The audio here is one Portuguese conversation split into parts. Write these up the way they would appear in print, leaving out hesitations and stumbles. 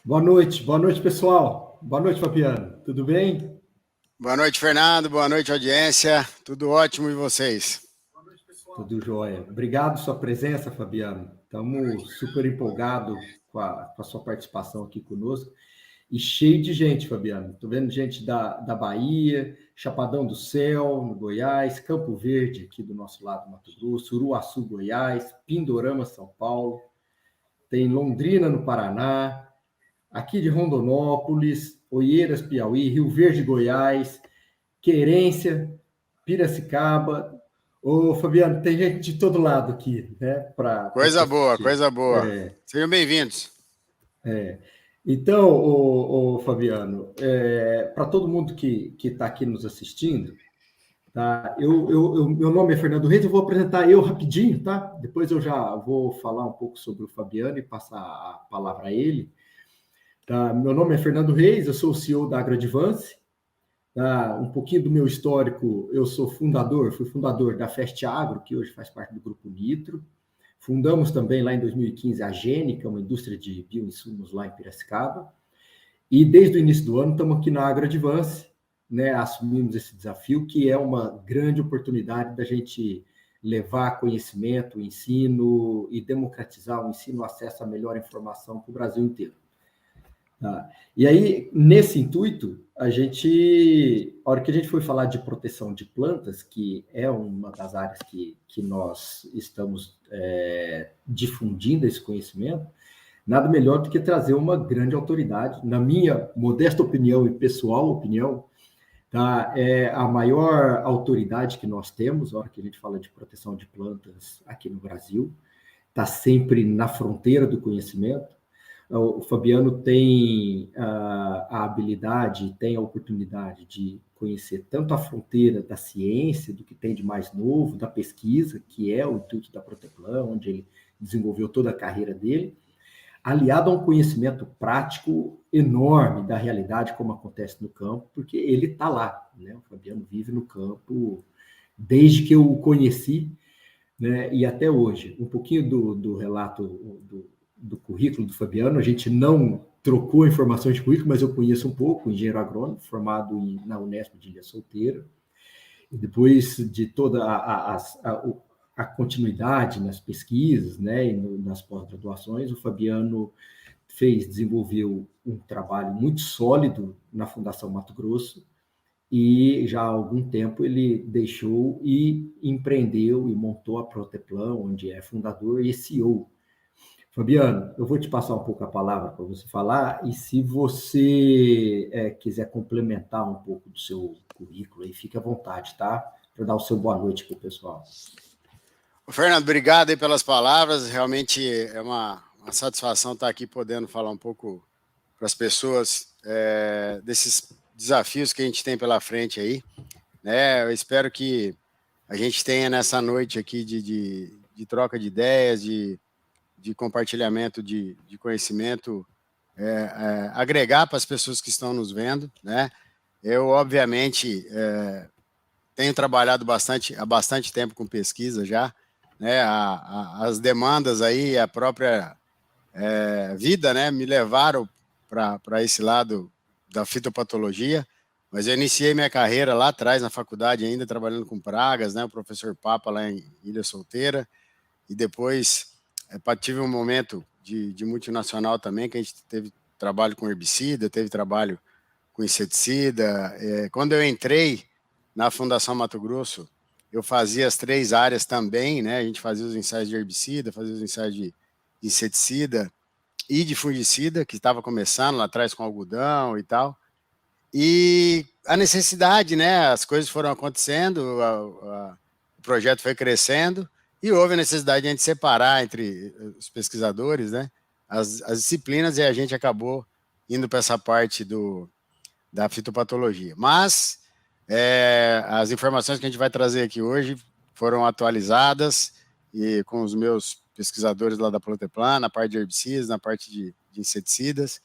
Boa noite, pessoal. Boa noite, Fabiano. Tudo bem? Boa noite, Fernando. Boa noite, audiência. Tudo ótimo e vocês? Tudo jóia. Obrigado pela sua presença, Fabiano. Estamos super empolgados com a sua participação aqui conosco. E cheio de gente, Fabiano. Estou vendo gente da Bahia, Chapadão do Céu, no Goiás, Campo Verde, aqui do nosso lado, Mato Grosso, Uruaçu, Goiás, Pindorama, São Paulo, tem Londrina, no Paraná, aqui de Rondonópolis, Oeiras, Piauí, Rio Verde, Goiás, Querência, Piracicaba. Ô, Fabiano, tem gente de todo lado aqui, né? Para Coisa boa, assistir. coisa boa. Sejam bem-vindos. Então, Fabiano, para todo mundo que está aqui nos assistindo, tá? Meu nome é Fernando Reis, eu vou apresentar eu rapidinho, tá? Depois eu já vou falar um pouco sobre o Fabiano e passar a palavra a ele. Tá? Meu nome é Fernando Reis, eu sou o CEO da AgroAdvance. Um pouquinho do meu histórico, eu fui fundador da Fest Agro, que hoje faz parte do Grupo Nitro. Fundamos também lá em 2015 a Gênica, uma indústria de bioinsumos lá em Piracicaba. E desde o início do ano estamos aqui na AgroAdvance, né, assumimos esse desafio, que é uma grande oportunidade da gente levar conhecimento, ensino e democratizar o ensino, o acesso a melhor informação para o Brasil inteiro. Tá? E aí, nesse intuito, a hora que a gente foi falar de proteção de plantas, que é uma das áreas que nós estamos difundindo esse conhecimento, nada melhor do que trazer uma grande autoridade, na minha modesta opinião e pessoal opinião, tá? É a maior autoridade que nós temos, na hora que a gente fala de proteção de plantas aqui no Brasil, está sempre na fronteira do conhecimento. O Fabiano tem a habilidade, tem a oportunidade de conhecer tanto a fronteira da ciência, do que tem de mais novo, da pesquisa, que é o intuito da Proteplan, onde ele desenvolveu toda a carreira dele, aliado a um conhecimento prático enorme da realidade, como acontece no campo, porque ele está lá, né? O Fabiano vive no campo desde que eu o conheci, né? E até hoje. Um pouquinho do relato do currículo do Fabiano, a gente não trocou informações de currículo, mas eu conheço um pouco, engenheiro agrônomo, formado na Unesp de Ilha Solteira, e depois de toda a continuidade nas pesquisas, né, e nas pós-graduações, o Fabiano desenvolveu um trabalho muito sólido na Fundação Mato Grosso, e já há algum tempo ele deixou e empreendeu e montou a Proteplan, onde é fundador e CEO. Fabiano, eu vou te passar um pouco a palavra para você falar, e se você quiser complementar um pouco do seu currículo, aí fique à vontade, tá? Para dar o seu boa noite para o pessoal. Fernando, obrigado aí pelas palavras. Realmente é uma satisfação estar aqui podendo falar um pouco para as pessoas desses desafios que a gente tem pela frente aí. Né? Eu espero que a gente tenha nessa noite aqui de troca de ideias, de compartilhamento de conhecimento, agregar para as pessoas que estão nos vendo, né? Eu, obviamente, tenho trabalhado há bastante tempo com pesquisa já, né? As demandas aí, a própria vida, né, me levaram para esse lado da fitopatologia, mas eu iniciei minha carreira lá atrás, na faculdade ainda, trabalhando com pragas, né? O professor Papa lá em Ilha Solteira, e depois tive um momento de multinacional também, que a gente teve trabalho com herbicida, teve trabalho com inseticida. Quando eu entrei na Fundação Mato Grosso, eu fazia as três áreas também, né? A gente fazia os ensaios de herbicida, fazia os ensaios de inseticida e de fungicida, que estava começando lá atrás com algodão e tal. E a necessidade, né? As coisas foram acontecendo, o projeto foi crescendo, e houve a necessidade de a gente separar entre os pesquisadores, né, as disciplinas, e a gente acabou indo para essa parte da fitopatologia. Mas as informações que a gente vai trazer aqui hoje foram atualizadas e com os meus pesquisadores lá da Proteplan, na parte de herbicidas, na parte de inseticidas,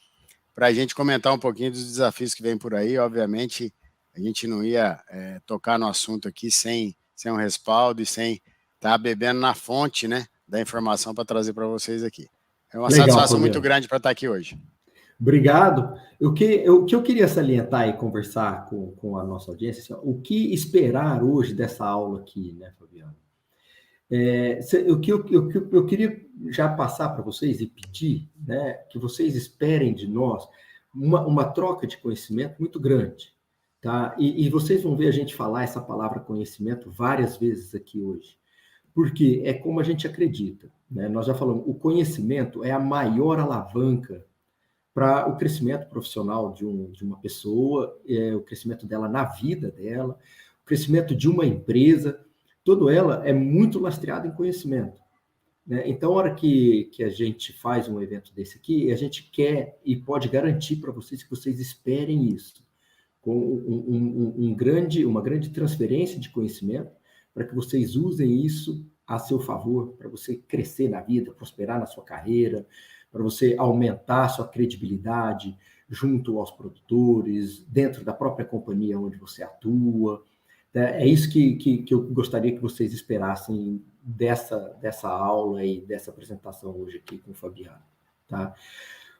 para a gente comentar um pouquinho dos desafios que vem por aí. Obviamente, a gente não ia tocar no assunto aqui sem um respaldo e sem estar bebendo na fonte, né, da informação para trazer para vocês aqui. É uma satisfação muito grande para estar aqui hoje. Obrigado. O que eu queria salientar e conversar com a nossa audiência, assim, o que esperar hoje dessa aula aqui, né, Fabiano? Eu queria já passar para vocês e pedir, né, que vocês esperem de nós uma troca de conhecimento muito grande, tá? E vocês vão ver a gente falar essa palavra conhecimento várias vezes aqui hoje, porque é como a gente acredita, né? Nós já falamos, o conhecimento é a maior alavanca para o crescimento profissional de uma pessoa, o crescimento dela na vida dela, o crescimento de uma empresa, toda ela é muito lastreada em conhecimento, né? Então, a hora que a gente faz um evento desse aqui, a gente quer e pode garantir para vocês que vocês esperem isso, com uma grande transferência de conhecimento, para que vocês usem isso a seu favor, para você crescer na vida, prosperar na sua carreira, para você aumentar a sua credibilidade junto aos produtores, dentro da própria companhia onde você atua. É isso que eu gostaria que vocês esperassem dessa aula e dessa apresentação hoje aqui com o Fabiano, tá?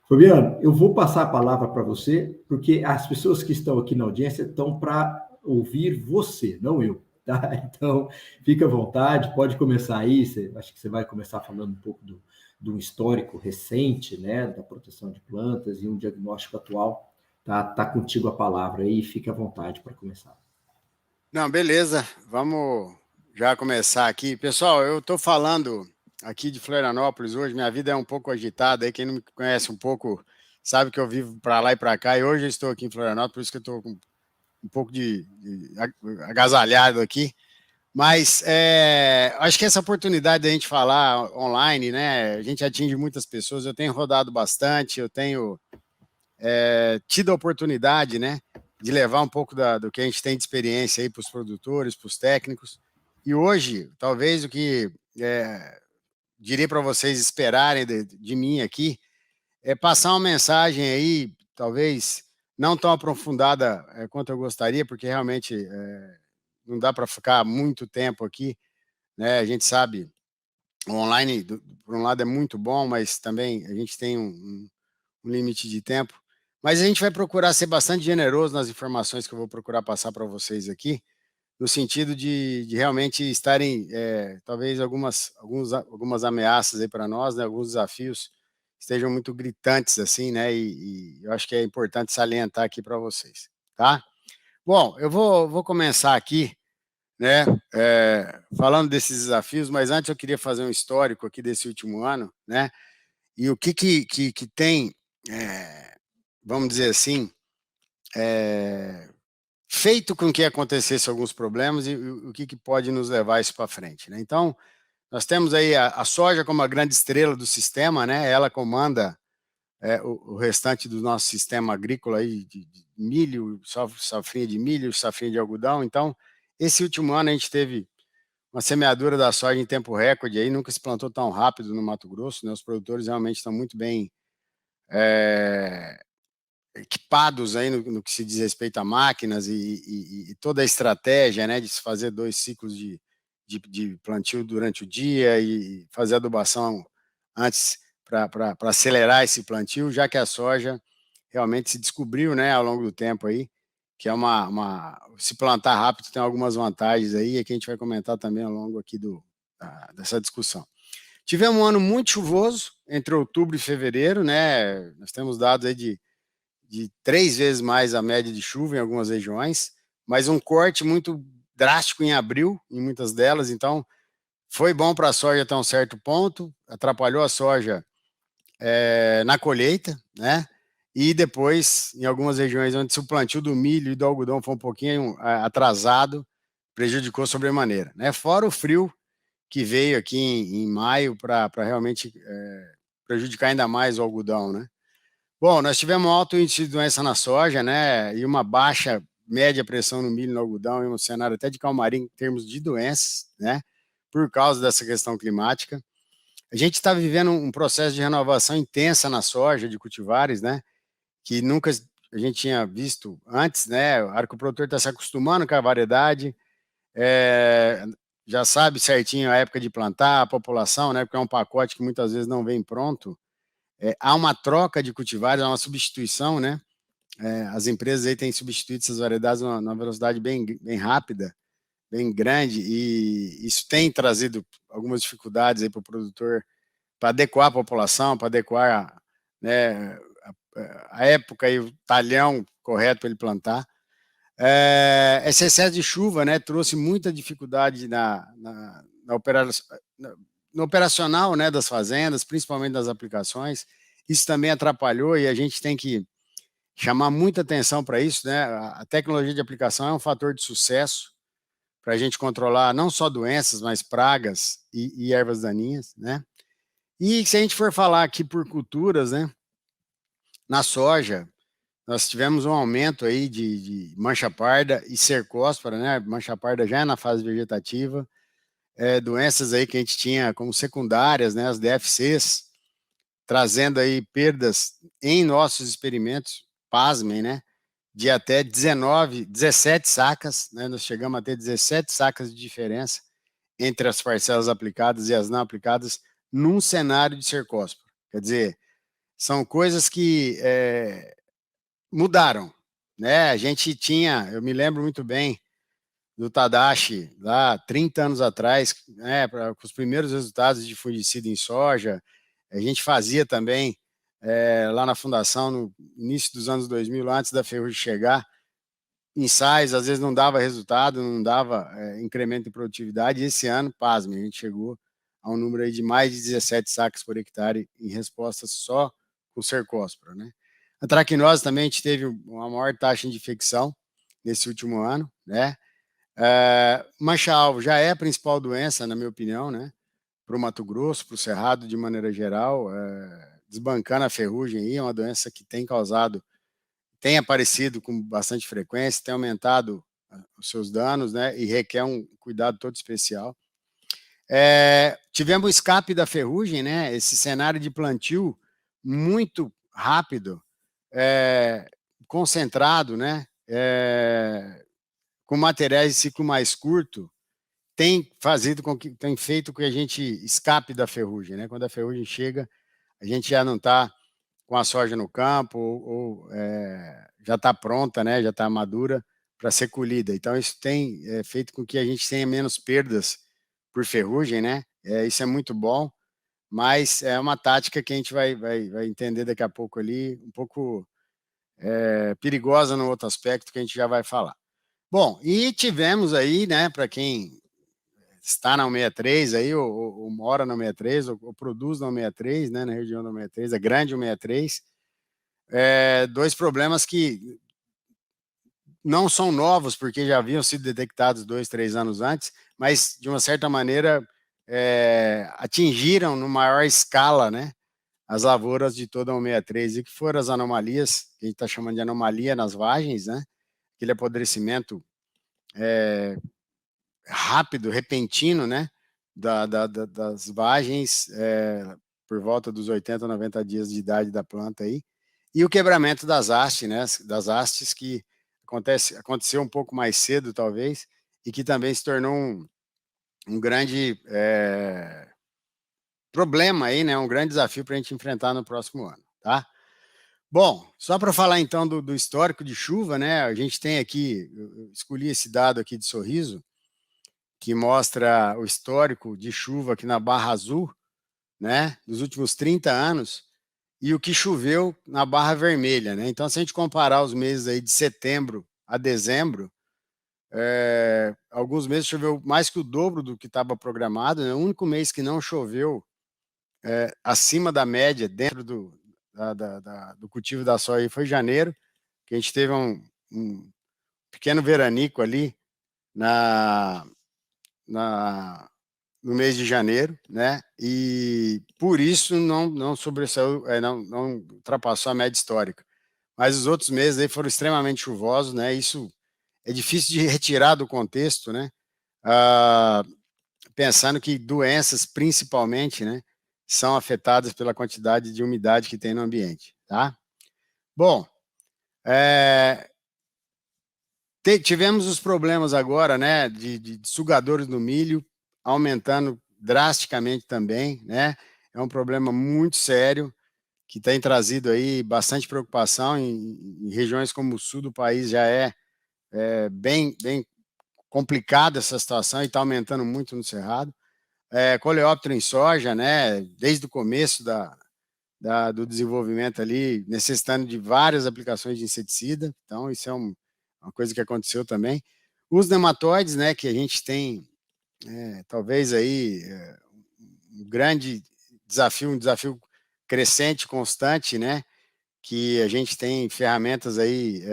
Fabiano, eu vou passar a palavra para você, porque as pessoas que estão aqui na audiência estão para ouvir você, não eu, tá? Então, fica à vontade, pode começar aí, acho que você vai começar falando um pouco do histórico recente, né, da proteção de plantas e um diagnóstico atual, tá? Tá contigo a palavra aí, fique à vontade para começar. Não, beleza, vamos já começar aqui. Pessoal, eu estou falando aqui de Florianópolis hoje, minha vida é um pouco agitada, aí quem não me conhece um pouco sabe que eu vivo para lá e para cá, e hoje eu estou aqui em Florianópolis, por isso que eu estou com um pouco de agasalhado aqui, mas acho que essa oportunidade da gente falar online, né, a gente atinge muitas pessoas, eu tenho rodado bastante, eu tenho tido a oportunidade, né, de levar um pouco do que a gente tem de experiência aí para os produtores, para os técnicos, e hoje, talvez o que diria para vocês esperarem de mim aqui é passar uma mensagem aí, talvez não tão aprofundada quanto eu gostaria, porque realmente não dá para ficar muito tempo aqui, né? A gente sabe, o online, por um lado, é muito bom, mas também a gente tem um limite de tempo. Mas a gente vai procurar ser bastante generoso nas informações que eu vou procurar passar para vocês aqui, no sentido de realmente estarem, talvez, algumas ameaças aí para nós, né? Alguns desafios estejam muito gritantes assim, né? E eu acho que é importante salientar aqui para vocês, tá? Bom, eu vou começar aqui, né? Falando desses desafios, mas antes eu queria fazer um histórico aqui desse último ano, né? E o que tem, vamos dizer assim, feito com que acontecesse alguns problemas e o que pode nos levar isso para frente, né? Então, nós temos aí a soja como a grande estrela do sistema, né? Ela comanda o restante do nosso sistema agrícola aí de milho, safrinha de milho, safrinha de algodão. Então, esse último ano a gente teve uma semeadura da soja em tempo recorde, aí nunca se plantou tão rápido no Mato Grosso, né? Os produtores realmente estão muito bem equipados aí no que se diz respeito a máquinas e toda a estratégia, né, de se fazer 2 ciclos de plantio durante o dia e fazer adubação antes para acelerar esse plantio, já que a soja realmente se descobriu, né, ao longo do tempo aí, que é se plantar rápido tem algumas vantagens aí, que a gente vai comentar também ao longo aqui dessa discussão. Tivemos um ano muito chuvoso entre outubro e fevereiro, né? Nós temos dados aí de 3 vezes mais a média de chuva em algumas regiões, mas um corte muito drástico em abril, em muitas delas. Então, foi bom para a soja até um certo ponto, atrapalhou a soja na colheita, né? E depois, em algumas regiões onde o plantio do milho e do algodão foi um pouquinho atrasado, prejudicou sobremaneira, né? Fora o frio que veio aqui em maio para realmente prejudicar ainda mais o algodão, né? Bom, nós tivemos um alto índice de doença na soja, né? E uma baixa média pressão no milho e no algodão, e um cenário até de calmaria em termos de doenças, né? Por causa dessa questão climática. A gente está vivendo um processo de renovação intensa na soja de cultivares, né? Que nunca a gente tinha visto antes, né? A hora que o produtor está se acostumando com a variedade, já sabe certinho a época de plantar, a população, né? Porque é um pacote que muitas vezes não vem pronto. há uma troca de cultivares, há uma substituição, né? As empresas aí têm substituído essas variedades numa velocidade bem rápida, bem grande, e isso tem trazido algumas dificuldades aí para o produtor, para adequar a população, para adequar, né, a época e o talhão correto para ele plantar. Esse excesso de chuva, né, trouxe muita dificuldade no operacional, né, das fazendas, principalmente das aplicações. Isso também atrapalhou e a gente tem que chamar muita atenção para isso, né? A tecnologia de aplicação é um fator de sucesso para a gente controlar não só doenças, mas pragas e ervas daninhas, né? E se a gente for falar aqui por culturas, né? Na soja, nós tivemos um aumento aí de mancha parda e cercóspora, né? Mancha parda já é na fase vegetativa, doenças aí que a gente tinha como secundárias, né? As DFCs, trazendo aí perdas em nossos experimentos, pasmem, né? De até 17 sacas, né? Nós chegamos a ter 17 sacas de diferença entre as parcelas aplicadas e as não aplicadas num cenário de cercóspora. Quer dizer, são coisas que mudaram, né? A gente tinha, eu me lembro muito bem do Tadashi, lá 30 anos atrás, né, com os primeiros resultados de fungicida em soja. A gente fazia também, lá na fundação, no início dos anos 2000, antes da ferrugem chegar, ensaios, às vezes não dava resultado, não dava incremento em produtividade, e esse ano, pasme, a gente chegou a um número aí de mais de 17 sacas por hectare em resposta só com cercóspora, né? A traquinose também a gente teve uma maior taxa de infecção nesse último ano, né? Mancha-alvo já é a principal doença, na minha opinião, né? Para o Mato Grosso, para o Cerrado de maneira geral, desbancando a ferrugem aí, é uma doença que tem aparecido com bastante frequência, tem aumentado os seus danos, né? E requer um cuidado todo especial. Tivemos o escape da ferrugem, né? Esse cenário de plantio muito rápido, concentrado, né? Com materiais de ciclo mais curto, tem feito com que a gente escape da ferrugem, né? Quando a ferrugem chega, a gente já não está com a soja no campo ou já está pronta, né? Já está madura para ser colhida. Então isso tem feito com que a gente tenha menos perdas por ferrugem, né? Isso é muito bom, mas é uma tática que a gente vai entender daqui a pouco ali, um pouco perigosa no outro aspecto que a gente já vai falar. Bom, e tivemos aí, né, para quem está na 63 aí, ou mora na 63, ou produz na 63, né, na região da 63, a grande 63, dois problemas que não são novos, porque já haviam sido detectados 2, 3 anos antes, mas, de uma certa maneira, atingiram, no maior escala, né, as lavouras de toda a 63, e que foram as anomalias, que a gente está chamando de anomalia nas vagens, né, aquele apodrecimento rápido, repentino, né, das vagens, por volta dos 80, 90 dias de idade da planta aí, e o quebramento das hastes, né, que aconteceu um pouco mais cedo, talvez, e que também se tornou um grande problema aí, né, um grande desafio para a gente enfrentar no próximo ano, tá? Bom, só para falar então do histórico de chuva, né, a gente tem aqui, eu escolhi esse dado aqui de Sorriso, que mostra o histórico de chuva aqui na Barra Azul, né, dos últimos 30 anos, e o que choveu na Barra Vermelha, né? Então, se a gente comparar os meses aí de setembro a dezembro, alguns meses choveu mais que o dobro do que estava programado, né? O único mês que não choveu acima da média dentro do cultivo da soja foi janeiro, que a gente teve um pequeno veranico ali no mês de janeiro, né? E por isso não sobressaiu, não ultrapassou a média histórica. Mas os outros meses aí foram extremamente chuvosos, né? Isso é difícil de retirar do contexto, né? Pensando que doenças, principalmente, né, são afetadas pela quantidade de umidade que tem no ambiente, tá? Bom, tivemos os problemas agora, né, de sugadores no milho, aumentando drasticamente também, né? É um problema muito sério. que tem trazido aí bastante preocupação em regiões como o sul do país. Já é bem complicada essa situação e está aumentando muito no Cerrado. Coleóptero em soja, né, desde o começo do desenvolvimento ali, necessitando de várias aplicações de inseticida. Então, isso é uma coisa que aconteceu também. Os nematóides, né, que a gente tem, talvez aí, um grande desafio, um desafio crescente, constante, né, que a gente tem ferramentas aí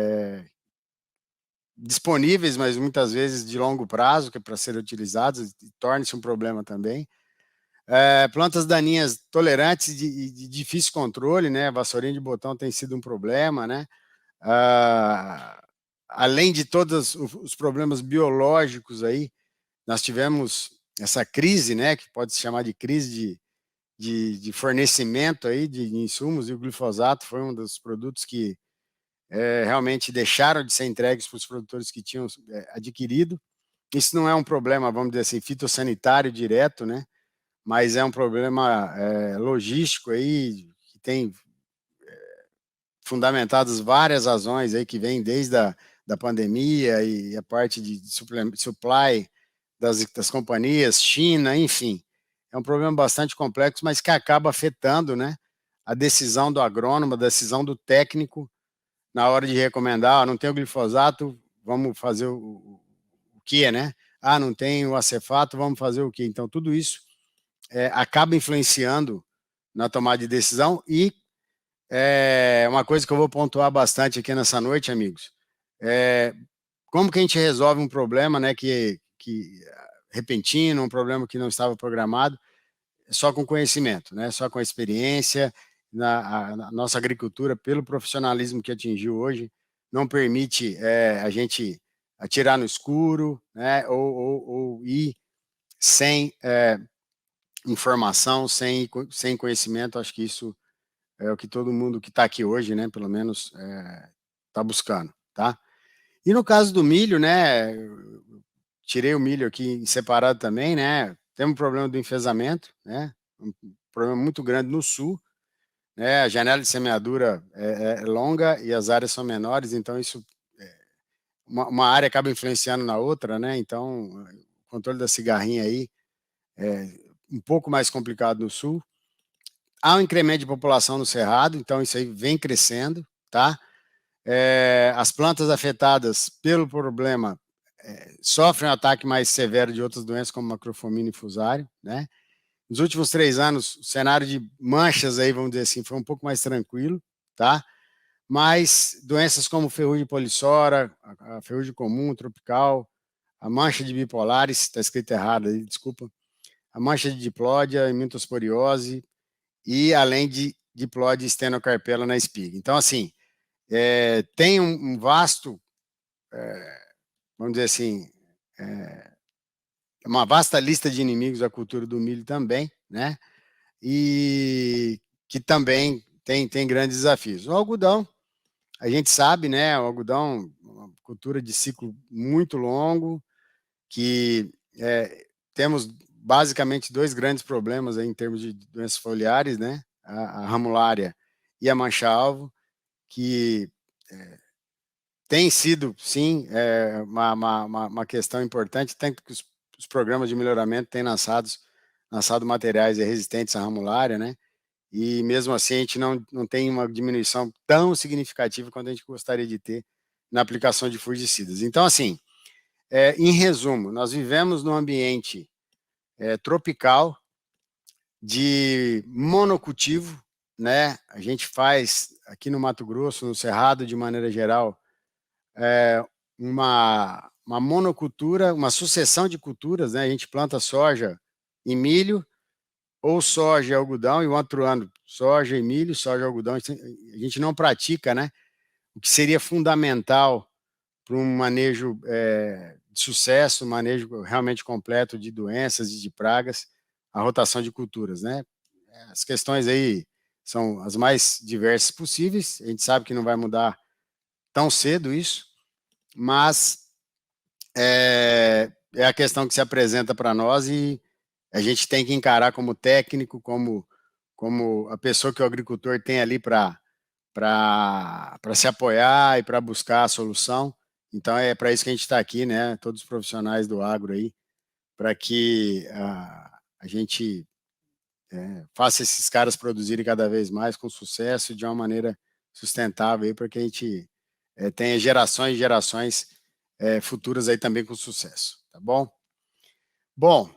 disponíveis, mas muitas vezes de longo prazo, que é para serem utilizadas, e torna-se um problema também. Plantas daninhas tolerantes de difícil controle, né? A vassourinha de botão tem sido um problema, né? Além de todos os problemas biológicos aí, nós tivemos essa crise, né? Que pode se chamar de crise de fornecimento aí de insumos, e o glifosato foi um dos produtos que realmente deixaram de ser entregues para os produtores que tinham adquirido. Isso não é um problema, vamos dizer assim, fitossanitário direto, né? Mas é um problema logístico aí, que tem fundamentadas várias razões aí, que vem desde da pandemia e a parte de supply das companhias, China, enfim. É um problema bastante complexo, mas que acaba afetando, né, a decisão do agrônomo, a decisão do técnico, na hora de recomendar, não tem o glifosato, vamos fazer o que, né? Não tem o acefato, vamos fazer o que? Então, tudo isso acaba influenciando na tomada de decisão. E uma coisa que eu vou pontuar bastante aqui nessa noite, amigos, como que a gente resolve um problema, né, que repentino, um problema que não estava programado, só com conhecimento, né, só com experiência. A nossa agricultura, pelo profissionalismo que atingiu hoje, não permite a gente atirar no escuro, né, ou ir sem informação, sem conhecimento. Acho que isso é o que todo mundo que está aqui hoje, né, pelo menos, está buscando, tá? E no caso do milho, né, tirei o milho aqui separado também, né, temos um problema do enfesamento, né, um problema muito grande no sul, né, a janela de semeadura é longa e as áreas são menores, então isso, uma área acaba influenciando na outra, né, então o controle da cigarrinha aí é um pouco mais complicado no sul. Há um incremento de população no Cerrado, então isso aí vem crescendo, tá? As plantas afetadas pelo problema sofrem um ataque mais severo de outras doenças, como macrofomina e fusário, né? Nos últimos 3 anos, o cenário de manchas aí, vamos dizer assim, foi um pouco mais tranquilo, tá? Mas doenças como ferrugem polissora, a ferrugem comum, tropical, a mancha de bipolares, está escrito errado aí, desculpa, a mancha de diplódia, imuntosporiose, e além de diplóide e estenocarpela na espiga. Então, assim, tem um vasto, vamos dizer assim, uma vasta lista de inimigos da cultura do milho também, né? E que também tem grandes desafios. O algodão, a gente sabe, né? O algodão, uma cultura de ciclo muito longo, que temos basicamente 2 grandes problemas aí em termos de doenças foliares, né? A ramulária e a mancha-alvo, que tem sido, sim, uma questão importante, tanto que os programas de melhoramento têm lançado materiais resistentes à ramulária, né? E mesmo assim a gente não tem uma diminuição tão significativa quanto a gente gostaria de ter na aplicação de fungicidas. Então, assim, em resumo, nós vivemos num ambiente tropical de monocultivo, né? A gente faz aqui no Mato Grosso, no Cerrado, de maneira geral, uma monocultura, uma sucessão de culturas, né? A gente planta soja e milho, ou soja e algodão, e o outro ano soja e milho, soja e algodão. A gente não pratica, né? O que seria fundamental para um manejo de sucesso, um manejo realmente completo de doenças e de pragas, a rotação de culturas, né? As questões aí são as mais diversas possíveis. A gente sabe que não vai mudar tão cedo isso, mas é a questão que se apresenta para nós, e a gente tem que encarar como técnico, como como a pessoa que o agricultor tem ali para se apoiar e para buscar a solução. Então, é para isso que a gente está aqui, né? Todos os profissionais do agro aí, para que a gente faça esses caras produzirem cada vez mais com sucesso e de uma maneira sustentável, para que a gente tenha gerações e gerações futuras aí também com sucesso, tá bom? Bom,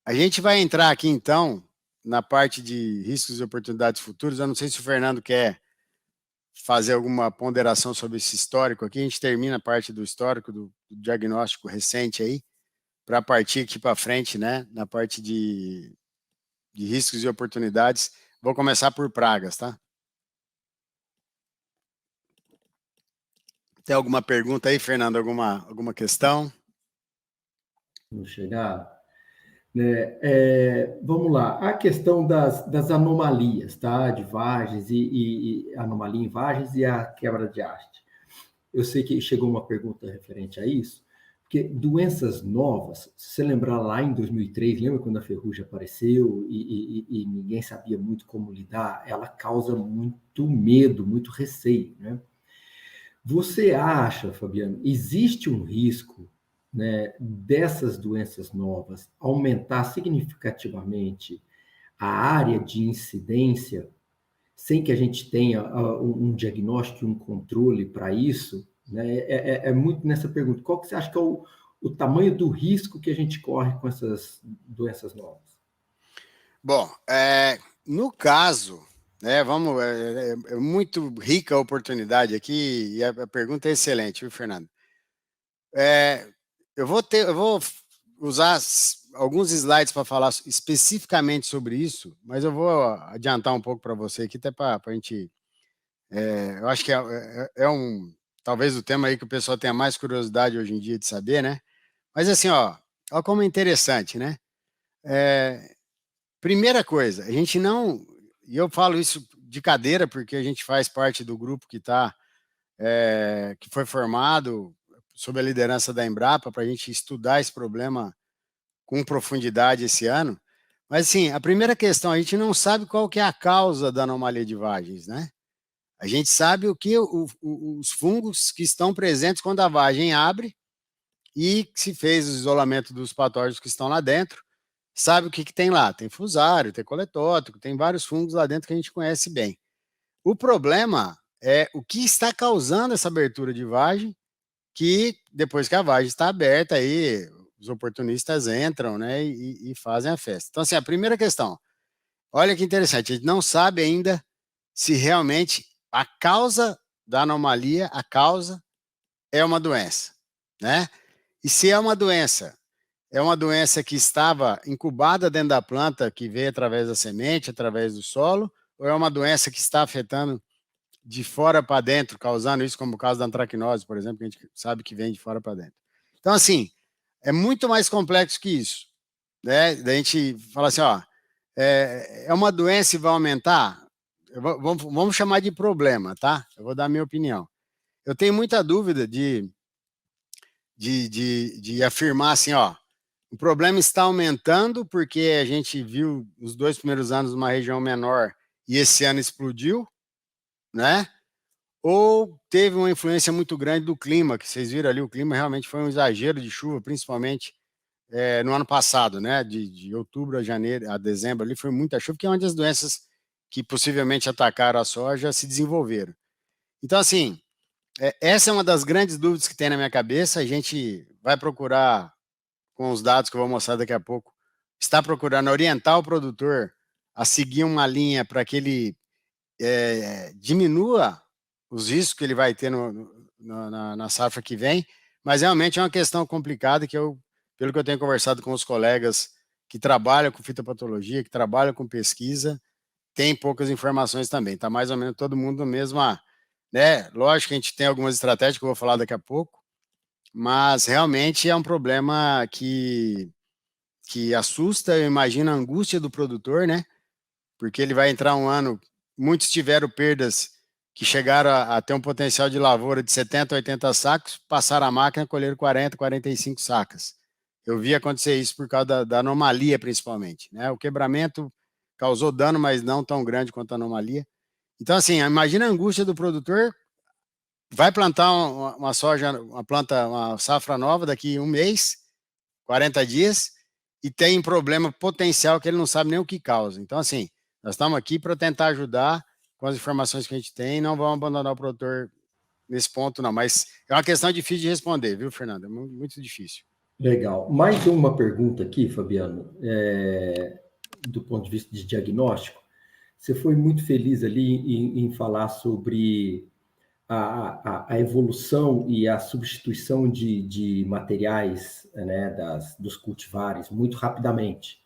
a gente vai entrar aqui, então, na parte de riscos e oportunidades futuras. Eu não sei se o Fernando quer fazer alguma ponderação sobre esse histórico aqui. A gente termina a parte do histórico, do diagnóstico recente aí, para partir aqui para frente, né, na parte de riscos e oportunidades. Vou começar por pragas, tá? Tem alguma pergunta aí, Fernando? Alguma questão? Vamos chegar. Vamos lá, a questão das anomalias, tá? De vagens e anomalia em vagens e a quebra de haste. Eu sei que chegou uma pergunta referente a isso, porque doenças novas, se você lembrar lá em 2003, lembra quando a ferrugem apareceu e ninguém sabia muito como lidar? Ela causa muito medo, muito receio, né? Você acha, Fabiano, existe um risco, né, dessas doenças novas aumentar significativamente a área de incidência, sem que a gente tenha um diagnóstico e um controle para isso? Né? É muito nessa pergunta. Qual que você acha que é o tamanho do risco que a gente corre com essas doenças novas? Bom, no caso, né, é muito rica a oportunidade aqui, e a pergunta é excelente, viu, Fernando? Eu vou usar alguns slides para falar especificamente sobre isso, mas eu vou adiantar um pouco para você aqui, até para a gente. Eu acho que talvez o tema aí que o pessoal tenha mais curiosidade hoje em dia de saber, né? Mas assim, ó como é interessante, né? Primeira coisa, a gente não, e eu falo isso de cadeira porque a gente faz parte do grupo que foi formado sob a liderança da Embrapa para a gente estudar esse problema com profundidade esse ano. Mas, assim, a primeira questão, a gente não sabe qual que é a causa da anomalia de vagens, né? A gente sabe o que os fungos que estão presentes quando a vagem abre e se fez o isolamento dos patógenos que estão lá dentro, sabe o que tem lá. Tem fusário, tem coletótrico, tem vários fungos lá dentro que a gente conhece bem. O problema é o que está causando essa abertura de vagem, que depois que a vagem está aberta, aí os oportunistas entram, né, e fazem a festa. Então, assim, a primeira questão, olha que interessante, a gente não sabe ainda se realmente a causa da anomalia, a causa é uma doença, né? E se é uma doença que estava incubada dentro da planta, que veio através da semente, através do solo, ou é uma doença que está afetando de fora para dentro, causando isso, como o caso da antracnose, por exemplo, que a gente sabe que vem de fora para dentro. Então, assim, é muito mais complexo que isso, né? Da gente fala assim, ó, é uma doença e vai aumentar? Vamos chamar de problema, tá? Eu vou dar a minha opinião. Eu tenho muita dúvida de afirmar assim, ó, o problema está aumentando porque a gente viu os 2 primeiros anos uma região menor e esse ano explodiu, né? Ou teve uma influência muito grande do clima, que vocês viram ali, o clima realmente foi um exagero de chuva, principalmente no ano passado, né? De outubro a janeiro, a dezembro ali foi muita chuva, que é onde as doenças que possivelmente atacaram a soja se desenvolveram. Então, assim, essa é uma das grandes dúvidas que tem na minha cabeça. A gente vai procurar, com os dados que eu vou mostrar daqui a pouco, está procurando orientar o produtor a seguir uma linha para que ele diminua os riscos que ele vai ter na safra que vem, mas realmente é uma questão complicada que pelo que eu tenho conversado com os colegas que trabalham com fitopatologia, que trabalham com pesquisa, tem poucas informações também. Está mais ou menos todo mundo no mesmo, né? Lógico que a gente tem algumas estratégias que eu vou falar daqui a pouco, mas realmente é um problema que assusta, eu imagino a angústia do produtor, né? Porque ele vai entrar um ano, muitos tiveram perdas que chegaram a ter um potencial de lavoura de 70, 80 sacos, passaram a máquina, colheram 40, 45 sacas. Eu vi acontecer isso por causa da anomalia, principalmente, né? O quebramento causou dano, mas não tão grande quanto a anomalia. Então, assim, imagina a angústia do produtor, vai plantar uma soja, uma safra nova daqui 1 mês, 40 dias, e tem um problema potencial que ele não sabe nem o que causa. Então, assim, nós estamos aqui para tentar ajudar com as informações que a gente tem, não vamos abandonar o produtor nesse ponto, não. Mas é uma questão difícil de responder, viu, Fernando? É muito difícil. Legal. Mais uma pergunta aqui, Fabiano, do ponto de vista de diagnóstico. Você foi muito feliz ali em falar sobre a evolução e a substituição de materiais, né, dos cultivares muito rapidamente.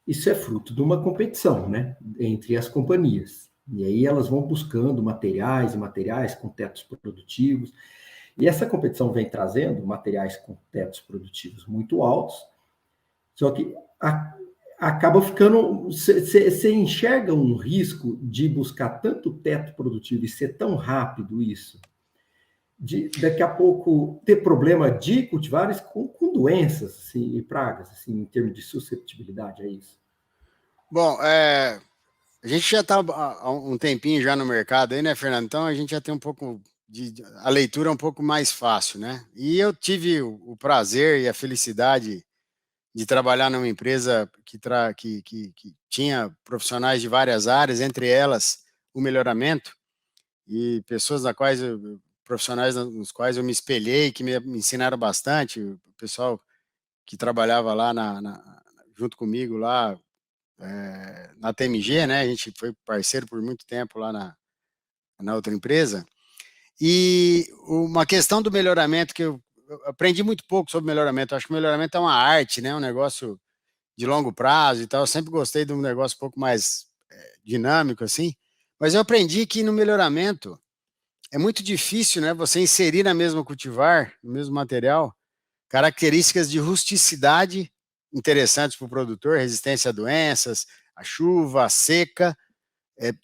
Isso é fruto de uma competição, né, entre as companhias. E aí elas vão buscando materiais e materiais com tetos produtivos. E essa competição vem trazendo materiais com tetos produtivos muito altos, só que acaba ficando. Você enxerga um risco de buscar tanto teto produtivo e ser tão rápido isso, de daqui a pouco ter problema de cultivares com doenças assim, e pragas, assim, em termos de susceptibilidade, é isso? Bom, a gente já está há um tempinho já no mercado aí, né, Fernando? Então a gente já tem um pouco a leitura é um pouco mais fácil, né? E eu tive o prazer e a felicidade de trabalhar numa empresa que tinha profissionais de várias áreas, entre elas o melhoramento, e pessoas profissionais nos quais eu me espelhei, que me ensinaram bastante, o pessoal que trabalhava lá junto comigo lá na TMG, né? A gente foi parceiro por muito tempo lá na outra empresa. E uma questão do melhoramento que eu aprendi muito pouco sobre melhoramento. Eu acho que o melhoramento é uma arte, né? Um negócio de longo prazo e tal. Eu sempre gostei de um negócio um pouco mais dinâmico assim. Mas eu aprendi que no melhoramento é muito difícil, né? Você inserir na mesma cultivar, no mesmo material, características de rusticidade interessantes para o produtor, resistência a doenças, a chuva, a seca,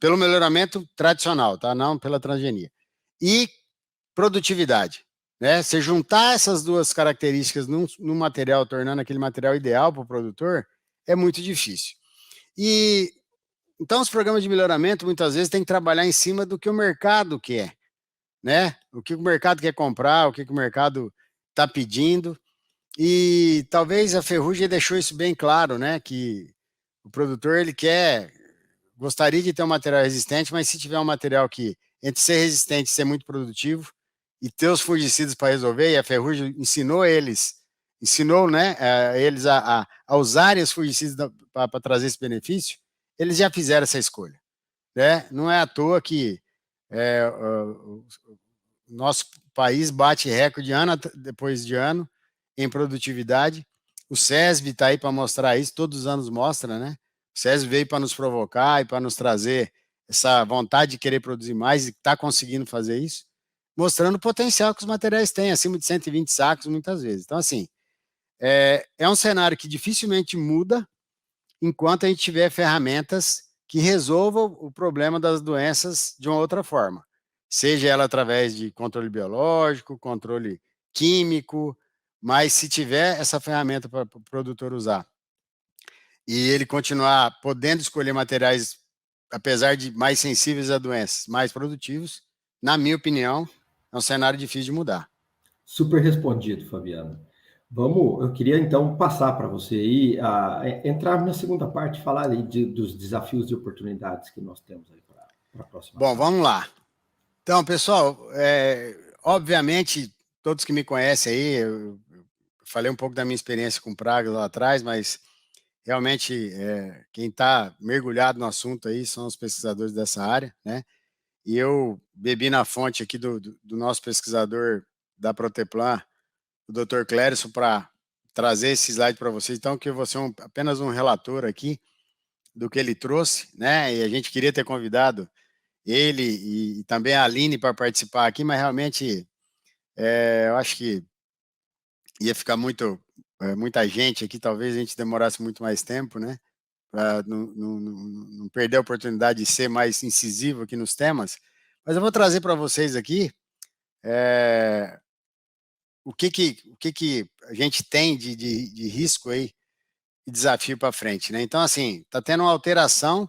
pelo melhoramento tradicional, tá? Não pela transgenia. E produtividade, né? Você juntar essas duas características num material, tornando aquele material ideal para o produtor, é muito difícil. E então os programas de melhoramento muitas vezes têm que trabalhar em cima do que o mercado quer, né? O que o mercado quer comprar, o que o mercado está pedindo. E talvez a Ferrugem deixou isso bem claro, né? Que o produtor ele gostaria de ter um material resistente, mas se tiver um material que entre ser resistente e ser muito produtivo e ter os fungicidas para resolver, e a Ferrugem ensinou, né, eles a usarem os fungicidas para trazer esse benefício, eles já fizeram essa escolha, né? Não é à toa que o nosso país bate recorde ano depois de ano em produtividade. O SESB está aí para mostrar isso, todos os anos mostra, né? O SESB veio para nos provocar e para nos trazer essa vontade de querer produzir mais e está conseguindo fazer isso, mostrando o potencial que os materiais têm, acima de 120 sacos muitas vezes. Então, assim, é um cenário que dificilmente muda enquanto a gente tiver ferramentas que resolvam o problema das doenças de uma outra forma, seja ela através de controle biológico, controle químico, mas se tiver essa ferramenta para o produtor usar e ele continuar podendo escolher materiais, apesar de mais sensíveis a doenças, mais produtivos, na minha opinião, é um cenário difícil de mudar. Super respondido, Fabiano. Eu queria então passar para você aí, entrar na segunda parte, falar aí dos desafios e oportunidades que nós temos aí para a próxima Bom, safra. vamos lá. Então, pessoal, obviamente, todos que me conhecem aí, eu falei um pouco da minha experiência com pragas lá atrás, mas realmente quem está mergulhado no assunto aí são os pesquisadores dessa área, né? E eu bebi na fonte aqui do nosso pesquisador da Proteplan, o Dr. Clérison, para trazer esse slide para vocês. Então, que eu vou ser apenas um relator aqui do que ele trouxe, né? E a gente queria ter convidado ele e também a Aline para participar aqui, mas realmente eu acho que ia ficar muita gente aqui, talvez a gente demorasse muito mais tempo, né? Para não perder a oportunidade de ser mais incisivo aqui nos temas. Mas eu vou trazer para vocês aqui o que a gente tem de risco aí e desafio para frente, né? Então, assim, está tendo uma alteração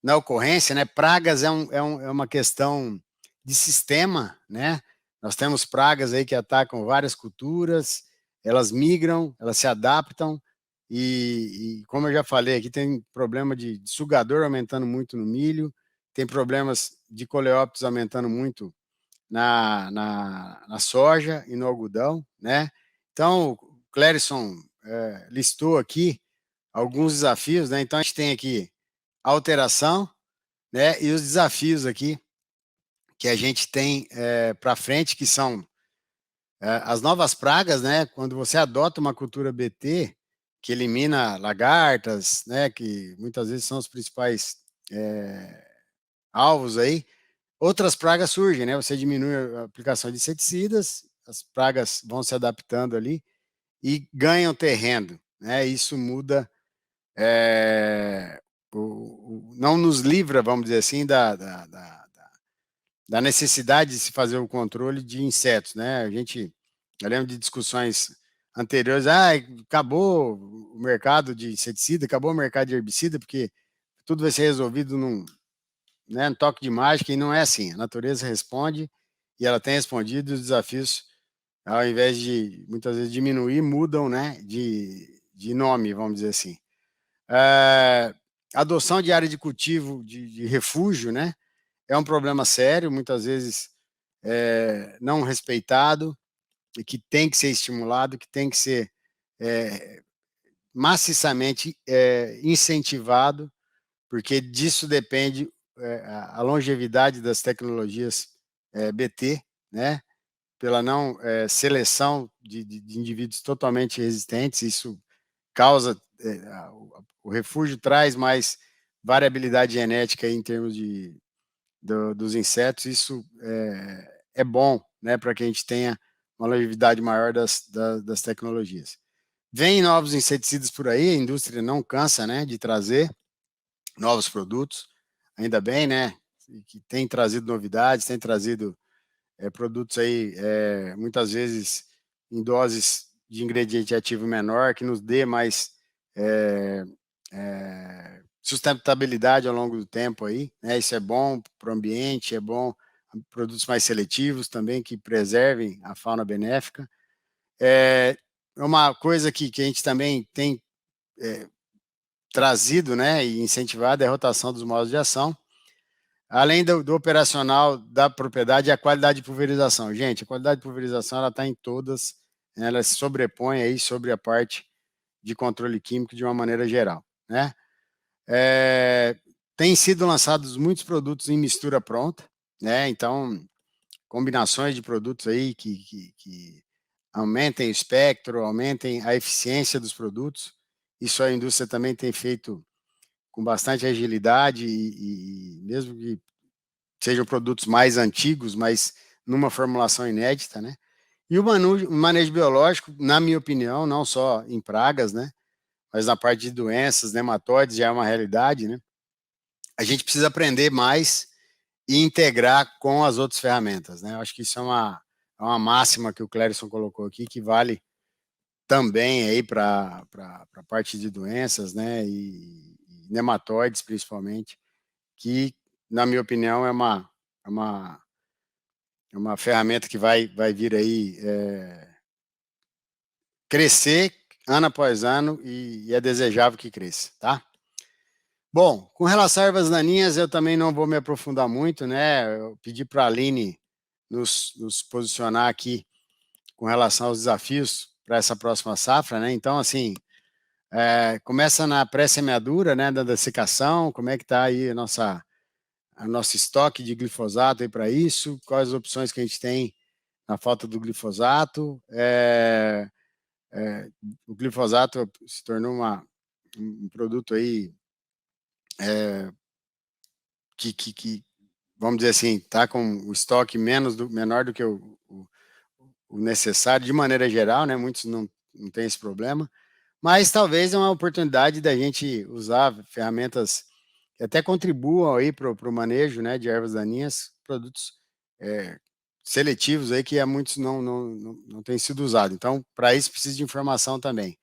na ocorrência, né? Pragas é uma questão de sistema, né? Nós temos pragas aí que atacam várias culturas, elas migram, elas se adaptam, e como eu já falei aqui, tem problema de sugador aumentando muito no milho, tem problemas de coleópteros aumentando muito na soja e no algodão, né? Então, o Clérison listou aqui alguns desafios, né? Então, a gente tem aqui a alteração, né? E os desafios aqui que a gente tem para frente, que são as novas pragas, né? Quando você adota uma cultura BT, que elimina lagartas, né? Que muitas vezes são os principais alvos aí, outras pragas surgem, né? Você diminui a aplicação de inseticidas, as pragas vão se adaptando ali e ganham terreno, né? Isso muda, não nos livra, vamos dizer assim, da necessidade de se fazer o controle de insetos, né? Eu lembro de discussões anteriores, acabou o mercado de inseticida, acabou o mercado de herbicida, porque tudo vai ser resolvido num toque de mágica, e não é assim. A natureza responde, e ela tem respondido, e os desafios, ao invés de, muitas vezes, diminuir, mudam, né, de nome, vamos dizer assim. Adoção de área de cultivo, de refúgio, né, é um problema sério, muitas vezes não respeitado, e que tem que ser estimulado, que tem que ser maciçamente incentivado, porque disso depende a longevidade das tecnologias BT, né? Pela não seleção de indivíduos totalmente resistentes, isso causa, o refúgio traz mais variabilidade genética em termos dos insetos, isso é bom, né, para que a gente tenha uma longevidade maior das tecnologias. Vem novos inseticidas por aí, a indústria não cansa, né, de trazer novos produtos, ainda bem, né, que tem trazido novidades, tem trazido produtos aí, muitas vezes em doses de ingrediente ativo menor, que nos dê mais sustentabilidade ao longo do tempo aí, né? Isso é bom para o ambiente, é bom produtos mais seletivos também que preservem a fauna benéfica. É uma coisa que a gente também tem trazido, né, e incentivado é a rotação dos modos de ação, além do operacional da propriedade e a qualidade de pulverização. Gente, a qualidade de pulverização ela está em todas, né, ela se sobrepõe aí sobre a parte de controle químico de uma maneira geral, né? Tem sido lançados muitos produtos em mistura pronta, né? Então, combinações de produtos aí que aumentem o espectro, aumentem a eficiência dos produtos. Isso a indústria também tem feito com bastante agilidade e mesmo que sejam produtos mais antigos, mas numa formulação inédita, né? E o manejo biológico, na minha opinião, não só em pragas, né? Mas na parte de doenças, nematóides, já é uma realidade, né? A gente precisa aprender mais e integrar com as outras ferramentas, né? Eu acho que isso é uma máxima que o Clérison colocou aqui, que vale também aí para a parte de doenças, né? E nematóides, principalmente, que, na minha opinião, é uma ferramenta que vai vir aí crescer ano após ano e é desejável que cresça, tá? Bom, com relação a ervas daninhas, eu também não vou me aprofundar muito, né? Eu pedi para a Aline nos posicionar aqui com relação aos desafios para essa próxima safra, né? Então, assim, começa na pré-semeadura, né? Da dessecação, como é que está aí a nosso estoque de glifosato aí para isso, quais as opções que a gente tem na falta do glifosato. O glifosato se tornou um produto aí que vamos dizer assim, está com o estoque menor do que o necessário, de maneira geral, né? Muitos não têm esse problema, mas talvez é uma oportunidade da gente usar ferramentas que até contribuam aí para o manejo, né, de ervas daninhas, produtos seletivos aí que muitos não têm sido usados. Então, para isso precisa de informação também.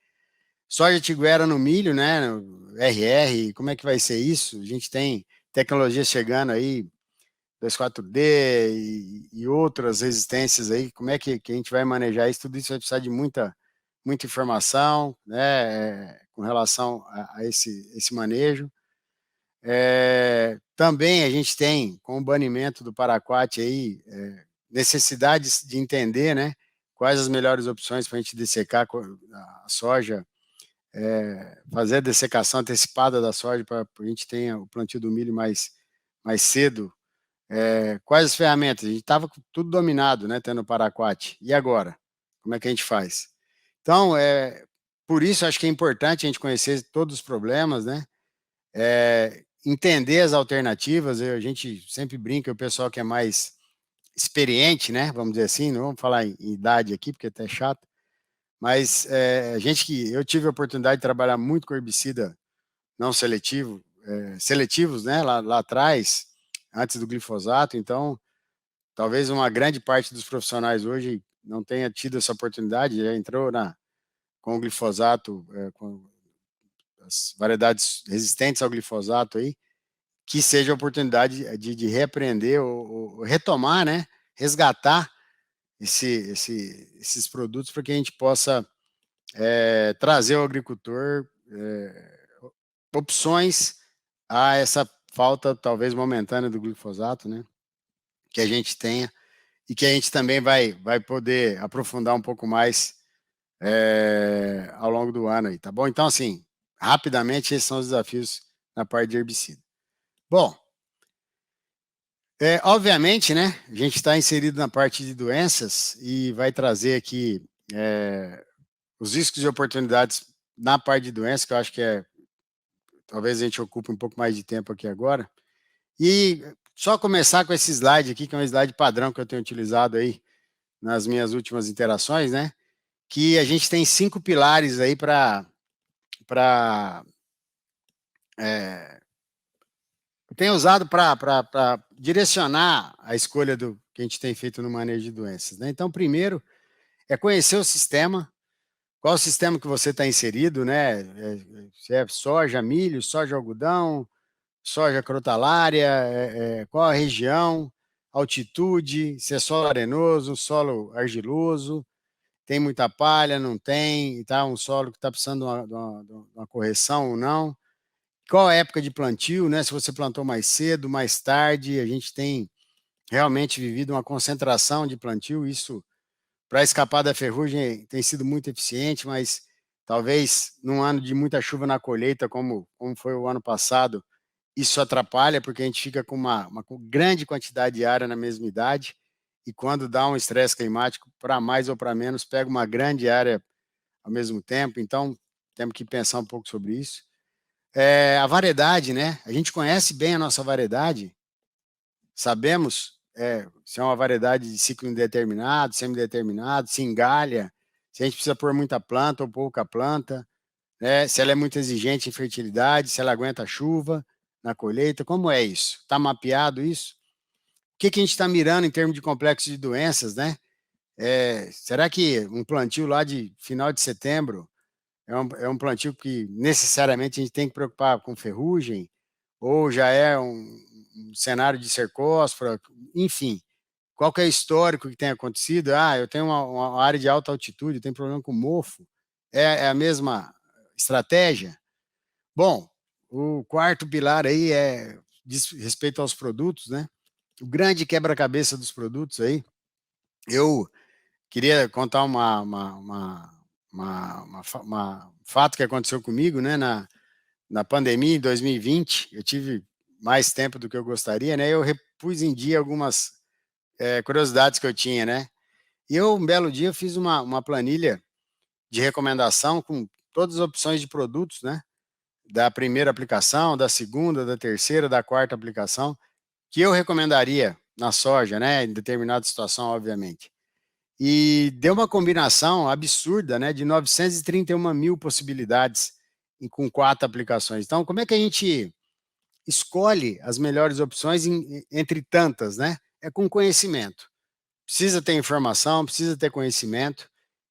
Soja tiguera no milho, né? No RR, como é que vai ser isso? A gente tem tecnologia chegando aí, 2,4-D e outras resistências aí. Como é que a gente vai manejar isso? Tudo isso vai precisar de muita informação, né? Com relação a esse manejo. Também a gente tem, com o banimento do paraquat aí, necessidades de entender, né? Quais as melhores opções para a gente dessecar a soja, fazer a dessecação antecipada da soja para a gente ter o plantio do milho mais cedo. Quais as ferramentas? A gente estava tudo dominado, né? Tendo o paraquat. E agora? Como é que a gente faz? Então, por isso acho que é importante a gente conhecer todos os problemas, né? Entender as alternativas. A gente sempre brinca, o pessoal que é mais experiente, né? Vamos dizer assim, não vamos falar em idade aqui, porque é até chato, mas eu tive a oportunidade de trabalhar muito com herbicida não seletivo, seletivos, né? Lá atrás, antes do glifosato. Então, talvez uma grande parte dos profissionais hoje não tenha tido essa oportunidade, já entrou com o glifosato, com as variedades resistentes ao glifosato aí, que seja a oportunidade de reaprender ou retomar, né? Resgatar esses produtos para que a gente possa trazer ao agricultor opções a essa falta talvez momentânea do glifosato, né? Que a gente tenha e que a gente também vai poder aprofundar um pouco mais ao longo do ano aí, tá bom? Então, assim, rapidamente, esses são os desafios na parte de herbicida. Bom, obviamente, né, a gente está inserido na parte de doenças e vai trazer aqui os riscos e oportunidades na parte de doenças, que eu acho que talvez a gente ocupe um pouco mais de tempo aqui agora. E só começar com esse slide aqui, que é um slide padrão que eu tenho utilizado aí nas minhas últimas interações, né? Que a gente tem 5 pilares aí para eu tenho usado para direcionar a escolha do que a gente tem feito no manejo de doenças, né? Então, primeiro é conhecer o sistema, qual o sistema que você está inserido, né? Se é soja, milho, soja, algodão, soja crotalária, qual a região, altitude, se é solo arenoso, solo argiloso, tem muita palha, não tem, tá? Um solo que está precisando de uma correção ou não. Qual a época de plantio, né? Se você plantou mais cedo, mais tarde, a gente tem realmente vivido uma concentração de plantio, isso para escapar da ferrugem tem sido muito eficiente, mas talvez num ano de muita chuva na colheita, como foi o ano passado, isso atrapalha, porque a gente fica com uma grande quantidade de área na mesma idade, e quando dá um estresse climático, para mais ou para menos, pega uma grande área ao mesmo tempo, então temos que pensar um pouco sobre isso. A variedade, né? A gente conhece bem a nossa variedade, sabemos se é uma variedade de ciclo indeterminado, semi-determinado, se engalha, se a gente precisa pôr muita planta ou pouca planta, né? Se ela é muito exigente em fertilidade, se ela aguenta a chuva na colheita, como é isso? Está mapeado isso? O que a gente está mirando em termos de complexo de doenças, né? Será que um plantio lá de final de setembro é um plantio que necessariamente a gente tem que preocupar com ferrugem? Ou já é um cenário de cercóspora? Enfim, qual que é o histórico que tem acontecido? Eu tenho uma área de alta altitude, tem problema com mofo. É a mesma estratégia? Bom, o quarto pilar aí diz respeito aos produtos, né? O grande quebra-cabeça dos produtos aí. Eu queria contar um fato que aconteceu comigo, né? Na pandemia, em 2020, eu tive mais tempo do que eu gostaria, né? Eu repus em dia algumas curiosidades que eu tinha, né? E um belo dia, eu fiz uma planilha de recomendação com todas as opções de produtos, né? Da primeira aplicação, da segunda, da terceira, da quarta aplicação, que eu recomendaria na soja, né? Em determinada situação, obviamente. E deu uma combinação absurda, né? De 931 mil possibilidades com 4 aplicações. Então, como é que a gente escolhe as melhores opções entre tantas, né? É com conhecimento. Precisa ter informação, precisa ter conhecimento